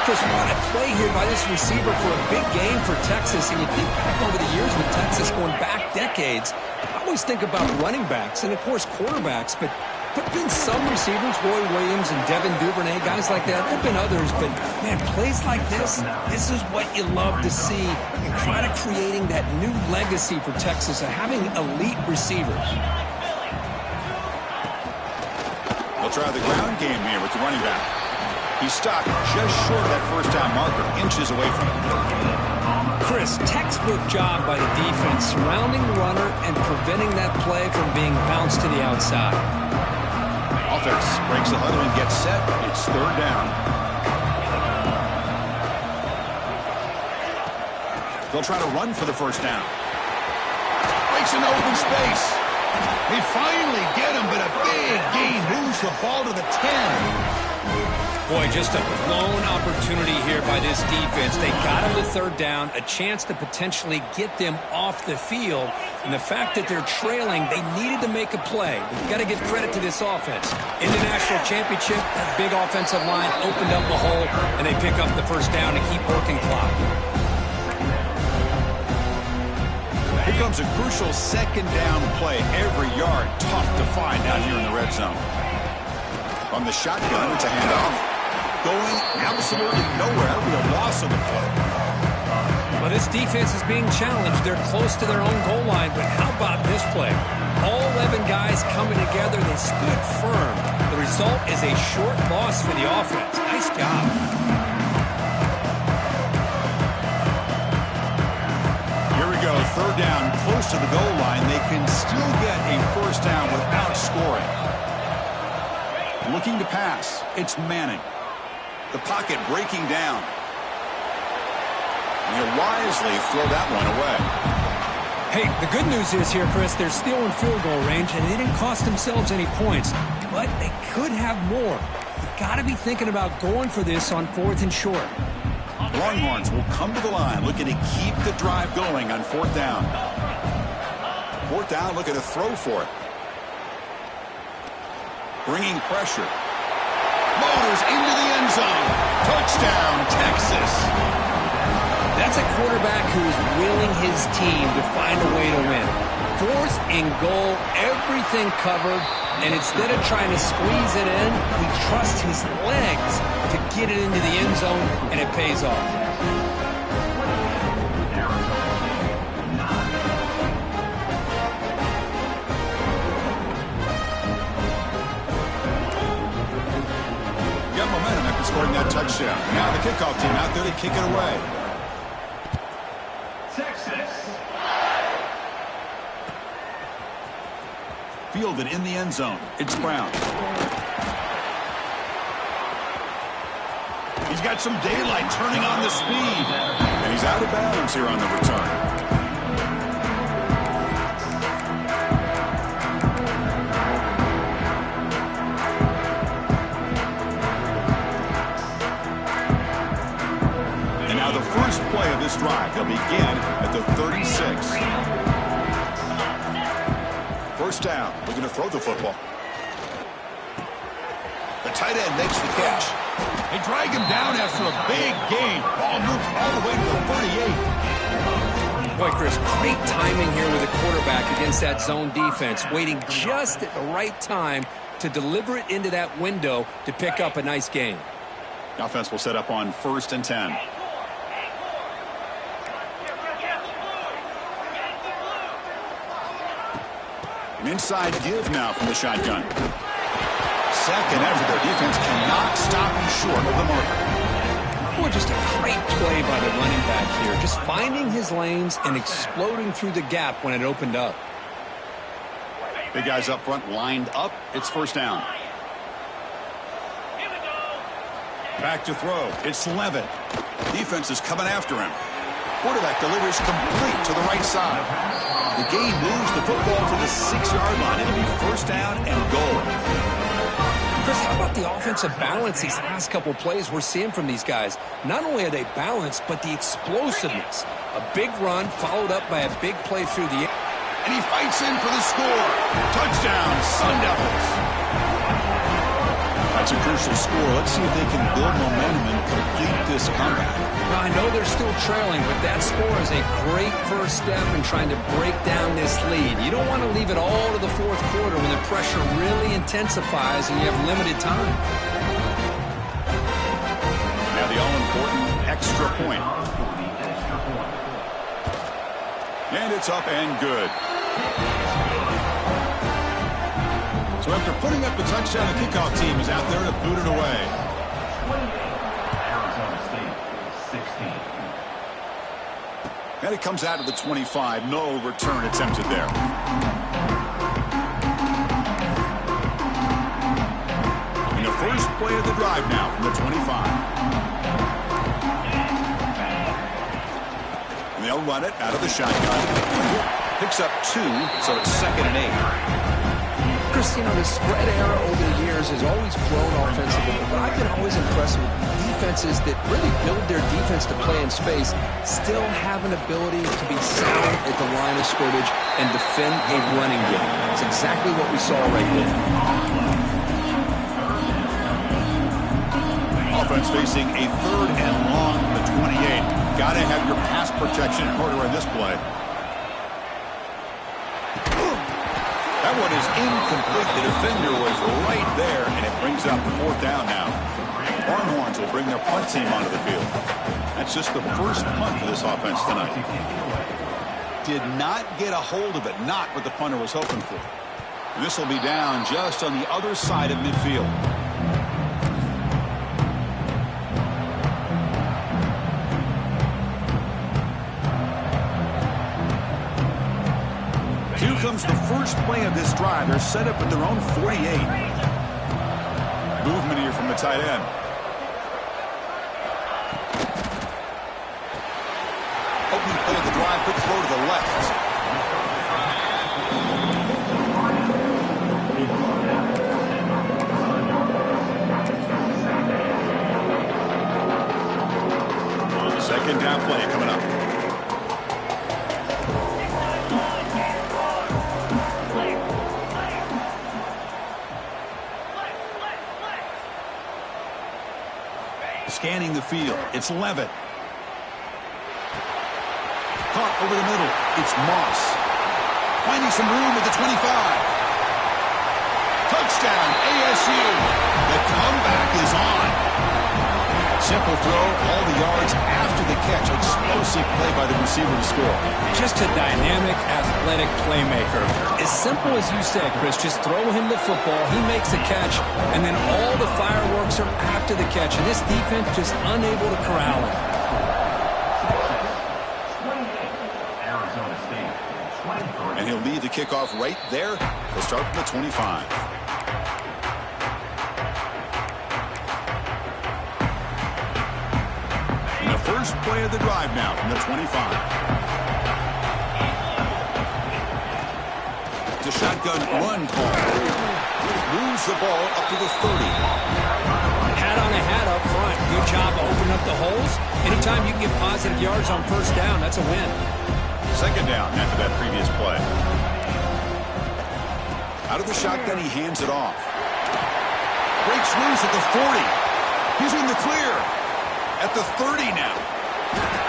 Chris, what a play here by this receiver for a big game for Texas. And you think back over the years with Texas going back decades, I always think about running backs and, of course, quarterbacks, but there have been some receivers, Roy Williams and Devin Duvernay, guys like that. There have been others, but, man, plays like this is what you love to see and kind of creating that new legacy for Texas of having elite receivers. They'll try the ground game here with the running back. He's stopped just short of that first down marker, inches away from it. Chris, textbook job by the defense surrounding the runner and preventing that play from being bounced to the outside. Offense breaks the huddle and gets set. It's 3rd down. They'll try to run for the first down. Breaks an open space. They finally get him, but a big gain moves the ball to the 10. Boy, just a blown opportunity here by this defense. They got him to 3rd down, a chance to potentially get them off the field. And the fact that they're trailing, they needed to make a play. You've got to give credit to this offense. In the national championship, that big offensive line opened up a hole, and they pick up the first down to keep working clock. Here comes a crucial 2nd down play. Every yard tough to find down here in the red zone. From the shotgun, it's a handoff. Going absolutely nowhere. That'll be a loss of the play. Well, this defense is being challenged. They're close to their own goal line, but how about this play? All 11 guys coming together. They stood firm. The result is a short loss for the offense. Nice job. Here we go. 3rd down, close to the goal line. They can still get a first down without scoring. Looking to pass. It's Manning. The pocket breaking down. And he'll wisely throw that one away. Hey, the good news is here, Chris, they're still in field goal range, and they didn't cost themselves any points. But they could have more. You've got to be thinking about going for this on 4th and short. Longhorns will come to the line looking to keep the drive going on 4th down. 4th down, looking to throw for it. Bringing pressure. Motors into the end zone. Touchdown, Texas. That's a quarterback who's willing his team to find a way to win. 4th and goal, everything covered, and instead of trying to squeeze it in, he trusts his legs to get it into the end zone, and it pays off. Got momentum after scoring that touchdown. Now the kickoff team out there to kick it away. Fielded in the end zone. It's Brown. He's got some daylight turning on the speed. And he's out of bounds here on the return. And now the first play of this drive. They'll begin at the 36. First down, looking to throw the football. The tight end makes the catch. They drag him down after a big gain. Ball moves all the way to the 38. Boy, Chris, great timing here with the quarterback against that zone defense, waiting just at the right time to deliver it into that window to pick up a nice gain. The offense will set up on 1st and 10. An inside give now from the shotgun. Second effort, their defense cannot stop him short of the marker. Boy, just a great play by the running back here. Just finding his lanes and exploding through the gap when it opened up. Big guys up front lined up. It's first down. Back to throw. It's Levitt. Defense is coming after him. Quarterback delivers complete to the right side. The game moves the football to the 6-yard line. It'll be first down and goal. Chris, how about the offensive balance these last couple plays we're seeing from these guys? Not only are they balanced, but the explosiveness. A big run followed up by a big play through the air. And he fights in for the score. Touchdown, Sun Devils. That's a crucial score. Let's see if they can build momentum and complete this comeback. Well, I know they're still trailing, but that score is a great first step in trying to break down this lead. You don't want to leave it all to the 4th quarter when the pressure really intensifies and you have limited time. Now the all-important extra point. And it's up and good. So after putting up the touchdown, the kickoff team is out there to boot it away. And it comes out to the 25. No return attempted there. And the first play of the drive now from the 25. And they'll run it out of the shotgun. Picks up 2, so it's 2nd and 8. Chris, you know, the spread era over the years has always grown offensively, but I've been always impressed with defenses that really build their defense to play in space, still have an ability to be sound at the line of scrimmage and defend a running game. It's exactly what we saw right there. Offense facing a 3rd and long from the 28. Got to have your pass protection in order in this play. That one is incomplete. The defender was right there, and it brings up 4th down now. Longhorns will bring their punt team onto the field. That's just the first punt for this offense tonight. Did not get a hold of it, not what the punter was hoping for. And this will be down just on the other side of midfield. Here comes the first play of this drive. They're set up at their own 48. Movement here from the tight end. Opening play of the drive, quick throw to the left. Second down play coming up. Scanning the field. It's Levitt. Caught over the middle. It's Moss. Finding some room at the 25. Touchdown, ASU. The comeback is on. Simple throw, all the yards after the catch. Explosive play by the receiver to score. Just a dynamic, athletic playmaker. As simple as you said, Chris, just throw him the football, he makes the catch, and then all the fireworks are after the catch. And this defense just unable to corral him. And he'll lead the kickoff right there. He'll start from the 25. And the first play of the drive now from the 25. It's a shotgun run call. Moves the ball up to the 30. Hat on a hat up front. Good job of opening up the holes. Anytime you can get positive yards on first down, that's a win. Second down after that previous play. Out of the shotgun, he hands it off. Breaks loose at the 40. He's in the clear. At the 30 now.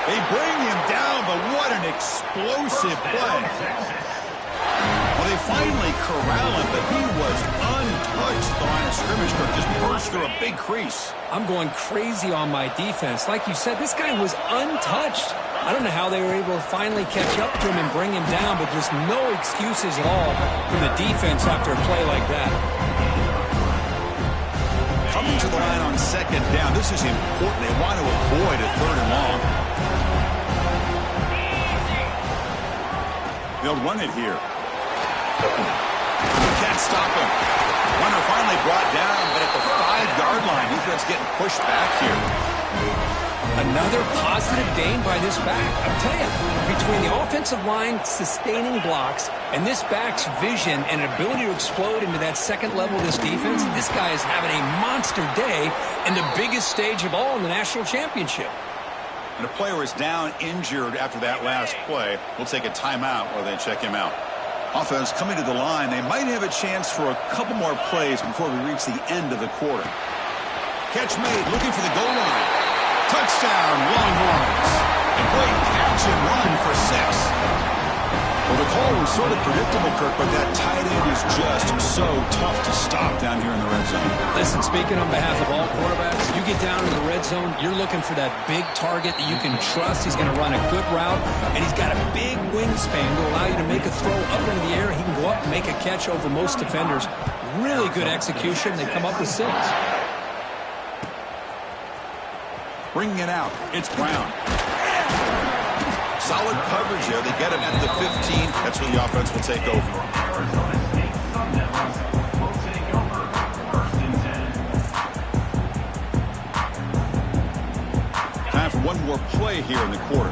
They bring him down, but what an explosive play. Well, they finally corral him, but he was untouched. The line of scrimmage just burst through a big crease. I'm going crazy on my defense. Like you said, this guy was untouched. I don't know how they were able to finally catch up to him and bring him down, but just no excuses at all from the defense after a play like that. Coming to the line on second down, this is important. They want to avoid a third and long. They'll run it here. You can't stop him. Runner finally brought down, but at the 5-yard line, defense getting pushed back here. Another positive gain by this back. I'll tell you, between the offensive line sustaining blocks and this back's vision and ability to explode into that second level of this defense, this guy is having a monster day in the biggest stage of all in the national championship. And a player is down injured after that last play. We'll take a timeout while they check him out. Offense coming to the line. They might have a chance for a couple more plays before we reach the end of the quarter. Catch made, looking for the goal line. Touchdown, Longhorns. A great catch and run for 6. Well, the call was sort of predictable, Kirk, but that tight end is just so tough to stop down here in the red zone. Listen, speaking on behalf of all quarterbacks, you get down in the red zone, you're looking for that big target that you can trust. He's going to run a good route, and he's got a big wingspan to allow you to make a throw up into the air. He can go up and make a catch over most defenders. Really good execution. They come up with 6. Bringing it out, it's Brown. Solid coverage there. They get him at the 15. That's where the offense will take over. Time for one more play here in the quarter.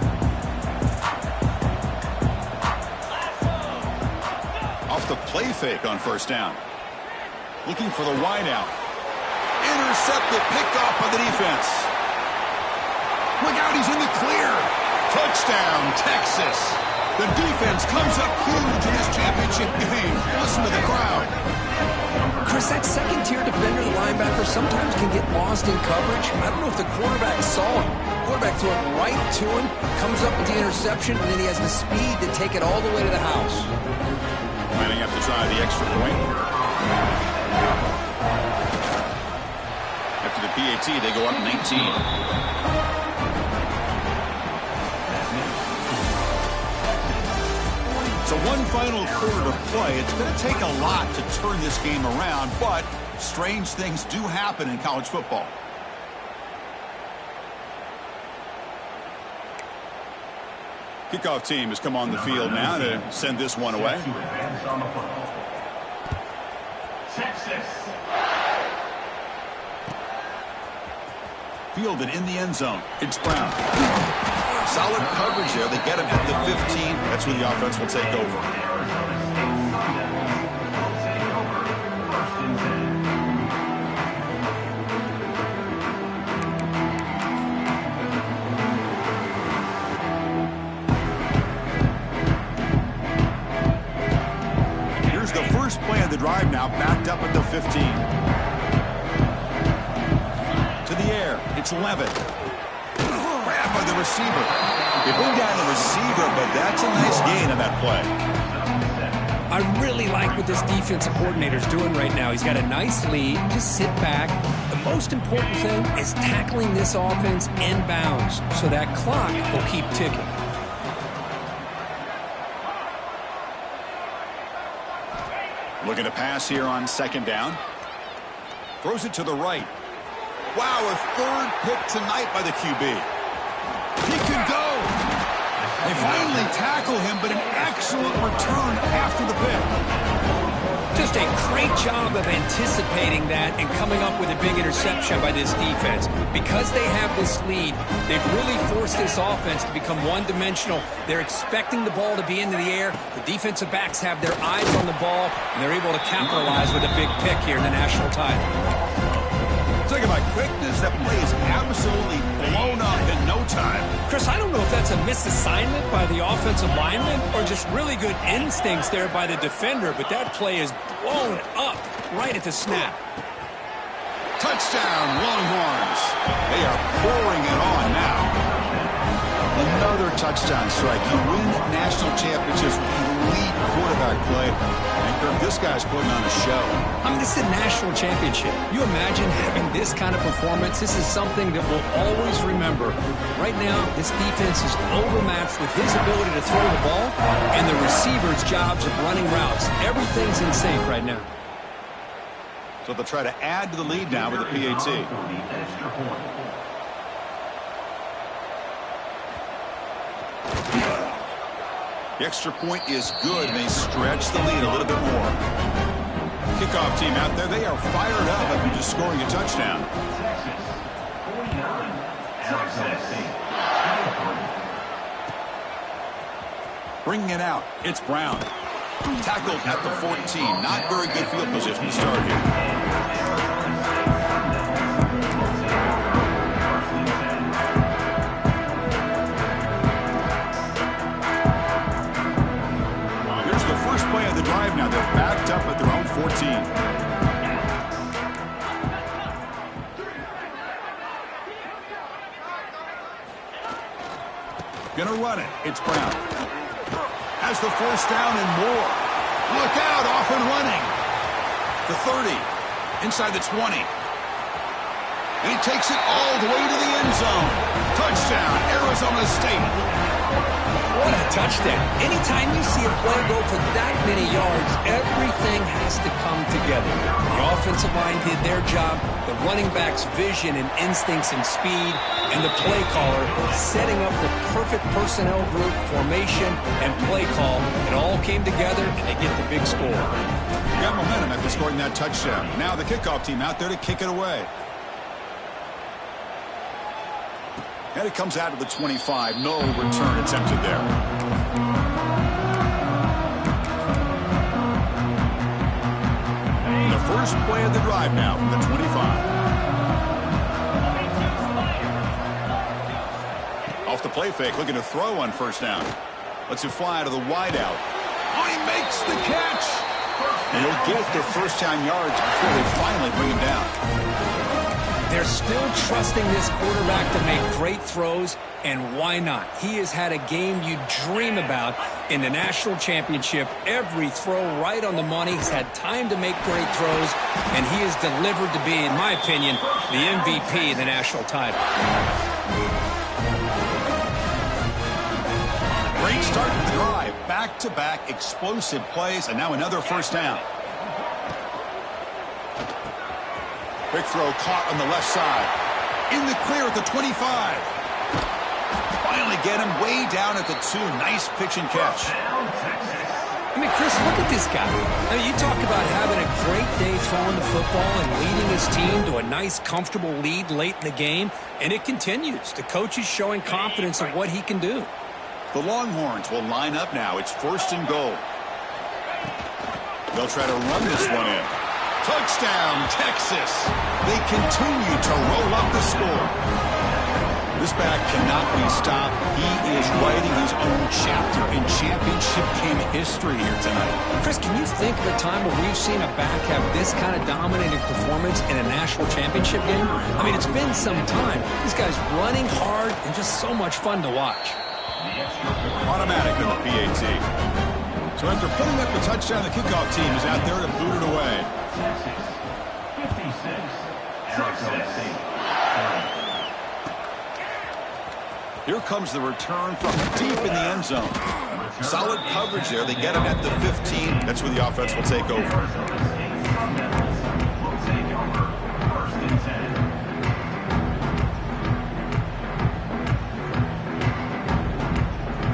Off the play fake on first down. Looking for the wide out. Intercepted, picked off by the defense. Look out, he's in the clear. Touchdown, Texas. The defense comes up huge in this championship game. Listen to the crowd. Chris, that second-tier defender, the linebacker, sometimes can get lost in coverage. I don't know if the quarterback saw him. Quarterback threw it right to him, comes up with the interception, and then he has the speed to take it all the way to the house. Lining up to try the extra point. After the PAT, they go up 19. So one final quarter to play. It's going to take a lot to turn this game around, but strange things do happen in college football. Kickoff team has come on the field now to send this one away. Texas. Fielded in the end zone. It's Brown. Solid coverage there. They get him at the 15. That's where the offense will take over. drive now, backed up at the 15. To the air, it's Levitt. Grabbed by the receiver. They bring down the receiver, but that's a nice gain on that play. I really like what this defensive coordinator is doing right now. He's got a nice lead. Just sit back. The most important thing is tackling this offense inbounds so that clock will keep ticking. Looking to pass here on second down. Throws it to the right. Wow, a third pick tonight by the QB. He can go. They finally tackle him, but an excellent return after the pick. Just a great job of anticipating that and coming up with a big interception by this defense. Because they have this lead, they've really forced this offense to become one-dimensional. They're expecting the ball to be into the air. The defensive backs have their eyes on the ball, and they're able to capitalize with a big pick here in the national title. Talking about quickness, that play is absolutely blown up in no time. Chris, I don't know if that's a misassignment by the offensive lineman or just really good instincts there by the defender, but that play is blown up right at the snap. Touchdown, Longhorns. They are pouring it on now. Another touchdown strike. You win national championships with elite quarterback play. And Kirk, this guy's putting on a show. I mean, this is a national championship. You imagine having this kind of performance? This is something that we'll always remember. Right now, this defense is overmatched with his ability to throw the ball and the receivers' jobs of running routes. Everything's in sync right now. So they'll try to add to the lead now with the PAT. The extra point is good, and they stretch the lead a little bit more. Kickoff team out there, they are fired up after just scoring a touchdown. Bringing it out, it's Brown. Tackled at the 14. Not very good field position to start here. Now they're backed up at their own 14. Gonna run it. It's Brown. Has the first down and more. Look out, off and running. The 30. Inside the 20. And he takes it all the way to the end zone. Touchdown, Arizona State. What a touchdown. Anytime you see a play go for that many yards, everything has to come together. The offensive line did their job, the running back's vision and instincts and speed, and the play caller setting up the perfect personnel group, formation, and play call. It all came together, and they get the big score. Got momentum after scoring that touchdown. Now the kickoff team out there to kick it away. And it comes out of the 25. No return attempted there. The first play of the drive now from the 25. Off the play fake, looking to throw on first down. Lets it fly to the wideout. Oh, he makes the catch! And he'll get their first down yards before they finally bring him down. They're still trusting this quarterback to make great throws, and why not? He has had a game you dream about in the national championship. Every throw right on the money. He's had time to make great throws, and he has delivered to be, in my opinion, the MVP of the national title. Great start to the drive. Back-to-back explosive plays, and now another first down. Quick throw caught on the left side. In the clear at the 25. Finally get him way down at the 2. Nice pitch and catch. I mean, Chris, look at this guy. I mean, you talk about having a great day throwing the football and leading his team to a nice, comfortable lead late in the game, and it continues. The coach is showing confidence of what he can do. The Longhorns will line up now. It's first and goal. They'll try to run this one in. Touchdown, Texas. They continue to roll up the score. This back cannot be stopped. He is writing his own chapter in championship game history here tonight. Chris, can you think of a time where we've seen a back have this kind of dominating performance in a national championship game? I mean, it's been some time. This guy's running hard and just so much fun to watch. Automatic in the PAT. So after putting up the touchdown, the kickoff team is out there to boot it away. 56, Arizona State. Here comes the return from deep in the end zone. Solid coverage there. They get him at the 15. That's where the offense will take over.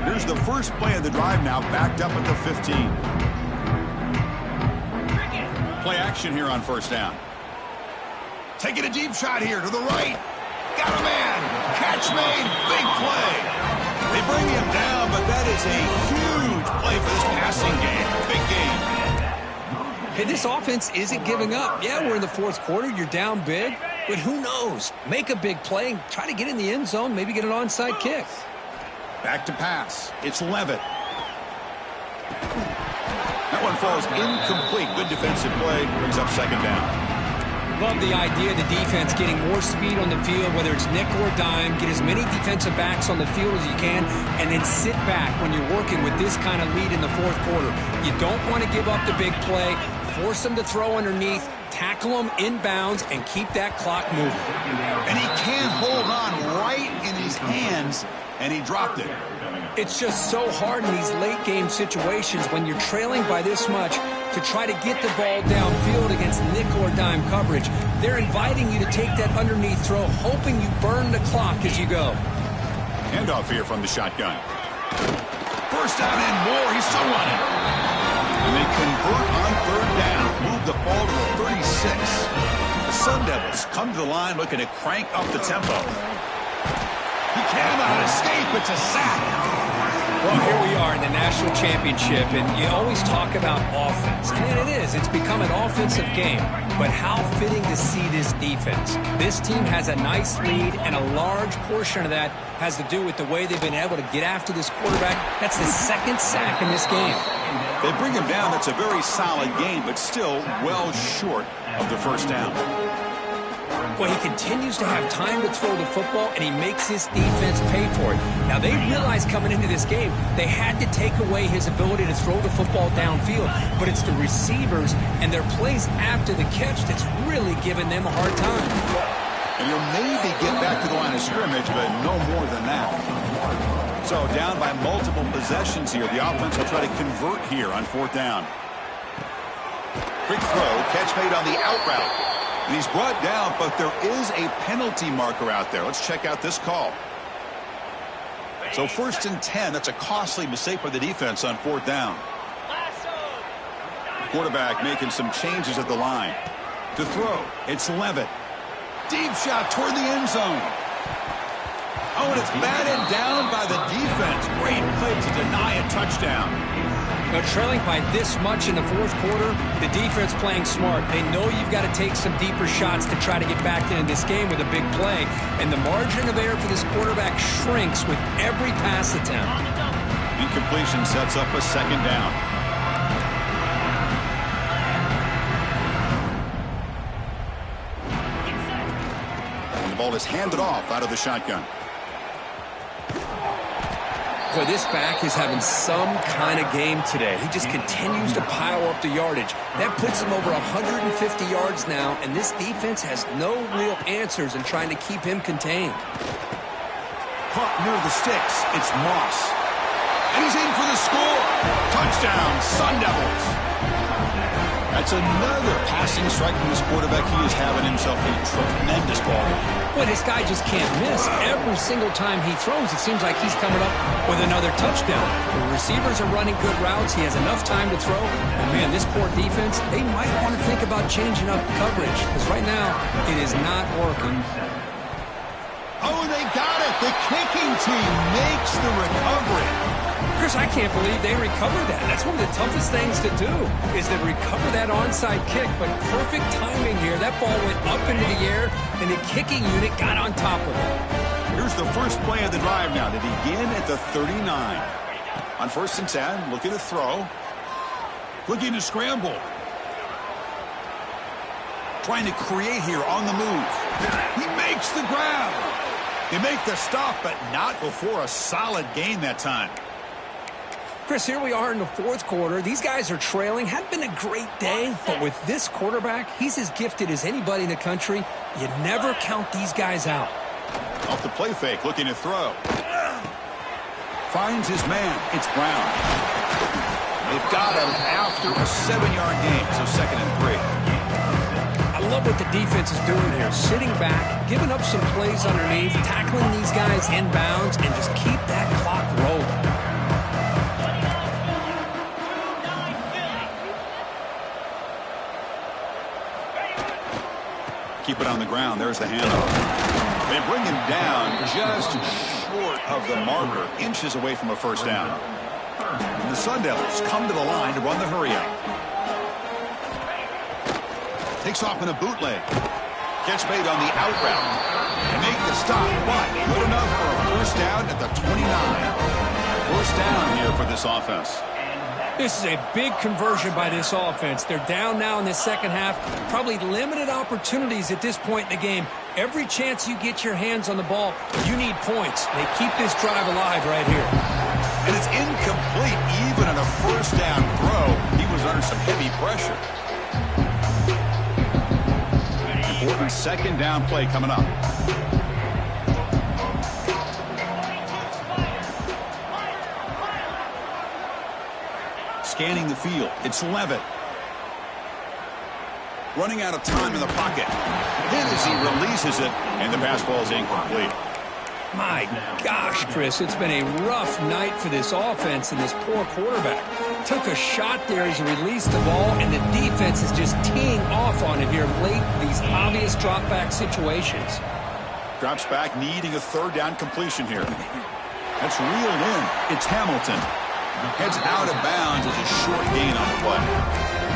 Here's the first play of the drive now, backed up at the 15. Play action here on first down. Taking a deep shot here to the right. Got a man. Catch made. Big play. They bring him down, but that is a huge play for this passing game. Big game. Hey, this offense isn't giving up. Yeah, we're in the fourth quarter. You're down big. But who knows? Make a big play and try to get in the end zone, maybe get an onside kick. Back to pass. It's Levitt. That one falls incomplete. Good defensive play. Brings up second down. Love the idea of the defense getting more speed on the field, whether it's nickel or dime. Get as many defensive backs on the field as you can, and then sit back when you're working with this kind of lead in the fourth quarter. You don't want to give up the big play. Force them to throw underneath, tackle them inbounds, and keep that clock moving. And he can't hold on right in his hands, and he dropped it. It's just so hard in these late-game situations when you're trailing by this much to try to get the ball downfield against nickel or dime coverage. They're inviting you to take that underneath throw, hoping you burn the clock as you go. Handoff here from the shotgun. First down and more. He's still running. And they convert on third down. Move the ball to the 36. The Sun Devils come to the line looking to crank up the tempo. He cannot escape. It's a sack. Well, here we are in the national championship, and you always talk about offense. And it is. It's become an offensive game. But how fitting to see this defense. This team has a nice lead, and a large portion of that has to do with the way they've been able to get after this quarterback. That's the second sack in this game. They bring him down. That's a very solid game, but still well short of the first down. Well, he continues to have time to throw the football, and he makes his defense pay for it. Now, they realized coming into this game they had to take away his ability to throw the football downfield, but it's the receivers and their plays after the catch that's really giving them a hard time. And you'll maybe get back to the line of scrimmage, but no more than that. So down by multiple possessions here. The offense will try to convert here on fourth down. Quick throw, catch made on the out route. And he's brought down, but there is a penalty marker out there. Let's check out this call. So 1st and 10, that's a costly mistake by the defense on fourth down. Quarterback making some changes at the line. To throw, it's Levitt. Deep shot toward the end zone. Oh, and it's batted down by the defense. Great play to deny a touchdown. Now, trailing by this much in the fourth quarter, the defense playing smart. They know you've got to take some deeper shots to try to get back into this game with a big play. And the margin of error for this quarterback shrinks with every pass attempt. Incompletion sets up a second down. And the ball is handed off out of the shotgun. Boy, this back is having some kind of game today. He just continues to pile up the yardage. That puts him over 150 yards now, and this defense has no real answers in trying to keep him contained. Caught near the sticks. It's Moss. And he's in for the score. Touchdown, Sun Devils. That's another passing strike from this quarterback. He is having himself a tremendous ball game. Well, this guy just can't miss. Every single time he throws, it seems like he's coming up with another touchdown. The receivers are running good routes. He has enough time to throw. And, man, this poor defense, they might want to think about changing up coverage because right now it is not working. Oh, they got it. The kicking team makes the recovery. Chris, I can't believe they recovered that. That's one of the toughest things to do is to recover that onside kick. But perfect timing here. That ball went up into the air, and the kicking unit got on top of it. Here's the first play of the drive now to begin at the 39. On 1st and 10, looking to throw. Looking to scramble. Trying to create here on the move. He makes the grab. They make the stop, but not before a solid gain that time. Chris, here we are in the 4th quarter. These guys are trailing. Hadn't been a great day, but with this quarterback, he's as gifted as anybody in the country. You never count these guys out. Off the play fake, looking to throw. Finds his man. It's Brown. They've got him after a 7-yard gain, so 2nd and 3. I love what the defense is doing here. Sitting back, giving up some plays underneath, tackling these guys inbounds, and just keep that clock rolling. Keep it on the ground. There's the handoff. They bring him down just short of the marker, inches away from a first down. And the Sun Devils come to the line to run the hurry-up. Takes off in a bootleg. Gets made on the out route. And make the stop, but good enough for a first down at the 29. First down here for this offense. This is a big conversion by this offense. They're down now in the second half. Probably limited opportunities at this point in the game. Every chance you get your hands on the ball, you need points. They keep this drive alive right here. And it's incomplete even on a first down throw. He was under some heavy pressure. Important 2nd down play coming up. Scanning the field. It's Levitt. Running out of time in the pocket. Hit as he releases it, and the pass ball is incomplete. My gosh, Chris, it's been a rough night for this offense and this poor quarterback. Took a shot there as he released the ball, and the defense is just teeing off on it here late in these obvious drop-back situations. Drops back, needing a 3rd down completion here. That's reeled in. It's Hamilton. Heads out of bounds as a short gain on the play.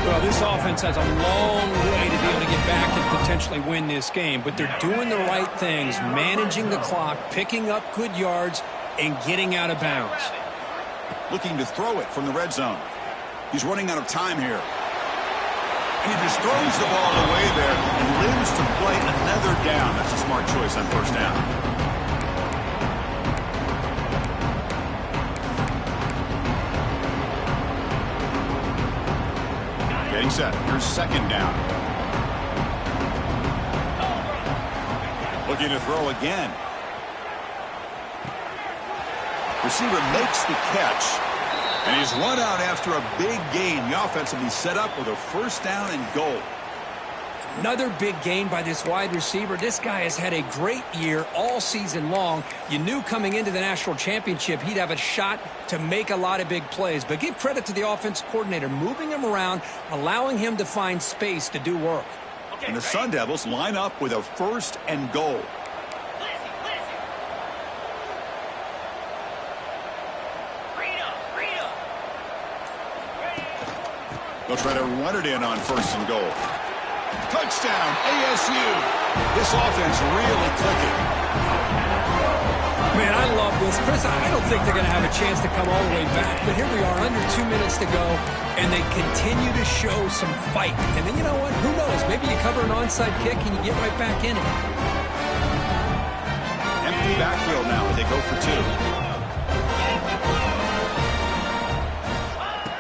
Well, this offense has a long way to be able to get back and potentially win this game, but they're doing the right things, managing the clock, picking up good yards, and getting out of bounds. Looking to throw it from the red zone. He's running out of time here. And he just throws the ball away there and lives to play another down. That's a smart choice on first down. Getting set. Here's 2nd down. Looking to throw again. Receiver makes the catch. And he's run out after a big gain. The offense will be set up with a first down and goal. Another big gain by this wide receiver. This guy has had a great year all season long. You knew coming into the national championship he'd have a shot to make a lot of big plays. But give credit to the offense coordinator, moving him around, allowing him to find space to do work. And the Sun Devils line up with a 1st and goal. They'll try to run it in on 1st and goal. Touchdown, ASU. This offense really clicking. Man, I love this. Chris, I don't think they're going to have a chance to come all the way back, but here we are, under 2 minutes to go, and they continue to show some fight. And then, you know what? Who knows? Maybe you cover an onside kick and you get right back in it. Empty backfield now as they go for 2.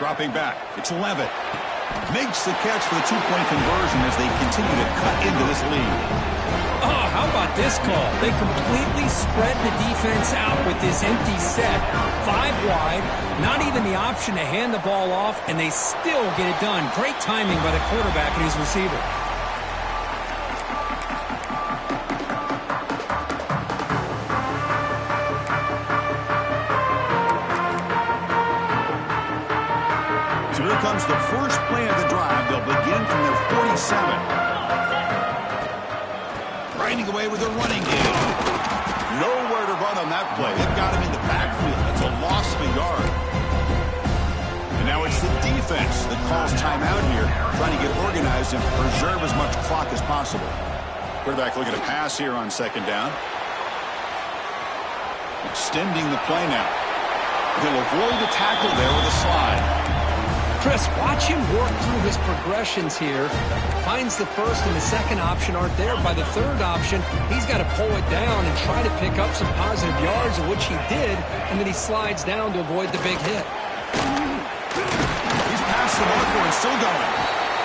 Dropping back. It's Levitt. Makes the catch for the 2-point conversion as they continue to cut into this lead. Oh, how about this call? They completely spread the defense out with this empty set. 5 wide, not even the option to hand the ball off, and they still get it done. Great timing by the quarterback and his receiver. So here comes the first play of the drive. They'll begin from their 47. Grinding away with a running game. Nowhere to run on that play. They've got him in the backfield. That's a loss of a yard. And now it's the defense that calls timeout here, trying to get organized and preserve as much clock as possible. Quarterback looking to pass here on 2nd down. Extending the play now. He'll avoid the tackle there with a slide. Chris, watch him work through his progressions here. Finds the first and the second option aren't there. By the third option, he's got to pull it down and try to pick up some positive yards, of which he did, and then he slides down to avoid the big hit. He's past the marker and still going.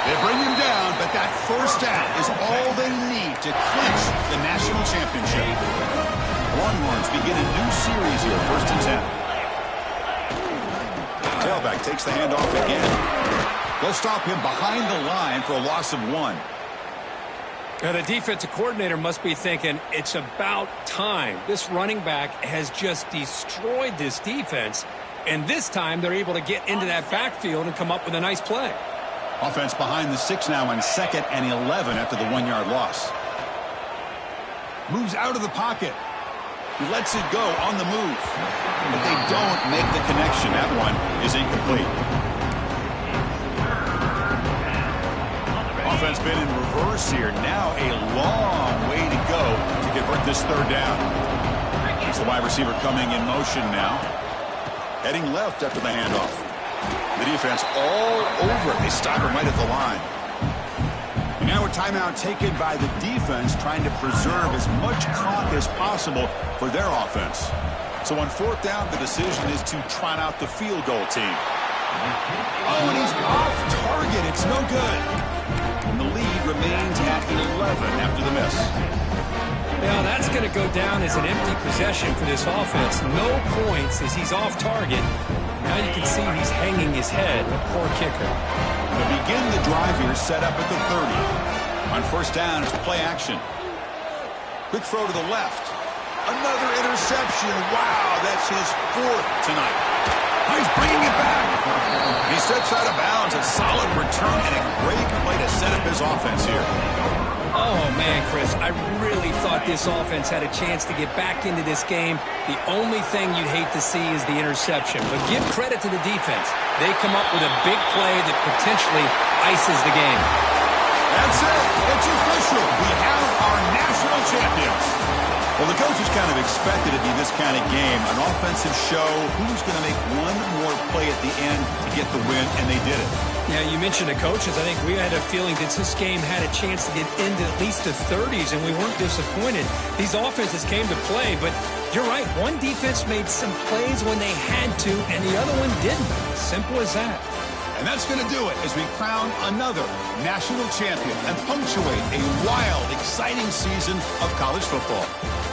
They bring him down, but that first down is all they need to clinch the national championship. Longhorns begin a new series here, 1st and 10. Tailback takes the handoff again. They'll stop him behind the line for a loss of 1. Now, the defensive coordinator must be thinking, it's about time. This running back has just destroyed this defense, and this time they're able to get into that backfield and come up with a nice play. Offense behind the 6 now on 2nd and 11 after the 1-yard loss. Moves out of the pocket. He lets it go on the move. But they don't make the connection. That one is incomplete. Offense been in reverse here. Now a long way to go to convert this 3rd down. It's the wide receiver coming in motion now. Heading left after the handoff. The defense all over it. They stop him right at the line. And now a timeout taken by the defense, trying to preserve as much clock as possible for their offense. So on 4th down, the decision is to trot out the field goal team. Oh, and he's off target. It's no good. And the lead remains at 11 after the miss. Now that's going to go down as an empty possession for this offense. No points as he's off target. Now you can see he's hanging his head. Poor kicker. To begin the drive here, set up at the 30. On 1st down, it's play action. Quick throw to the left. Another interception. Wow, that's his 4th tonight. Oh, he's bringing it back. He steps out of bounds. A solid return and a great play to set up his offense here. Oh, man, Chris, I really thought this offense had a chance to get back into this game. The only thing you'd hate to see is the interception. But give credit to the defense. They come up with a big play that potentially ices the game. That's it. It's official. We have our national champions. Well, the coaches kind of expected it to be this kind of game. An offensive show. Who's going to make one more play at the end to get the win, and they did it. Yeah, you mentioned the coaches. I think we had a feeling that this game had a chance to get into at least the 30s, and we weren't disappointed. These offenses came to play, but you're right. One defense made some plays when they had to, and the other one didn't. Simple as that. And that's going to do it as we crown another national champion and punctuate a wild, exciting season of college football.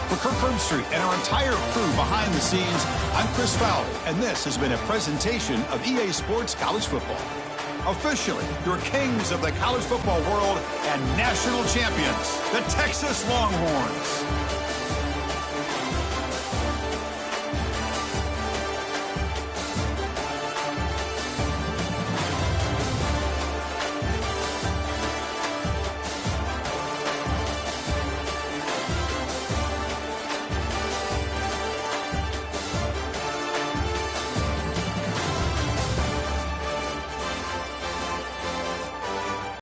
For Kirk Herbstreit and our entire crew behind the scenes, I'm Chris Fowler, and this has been a presentation of EA Sports College Football. Officially, your kings of the college football world and national champions, the Texas Longhorns.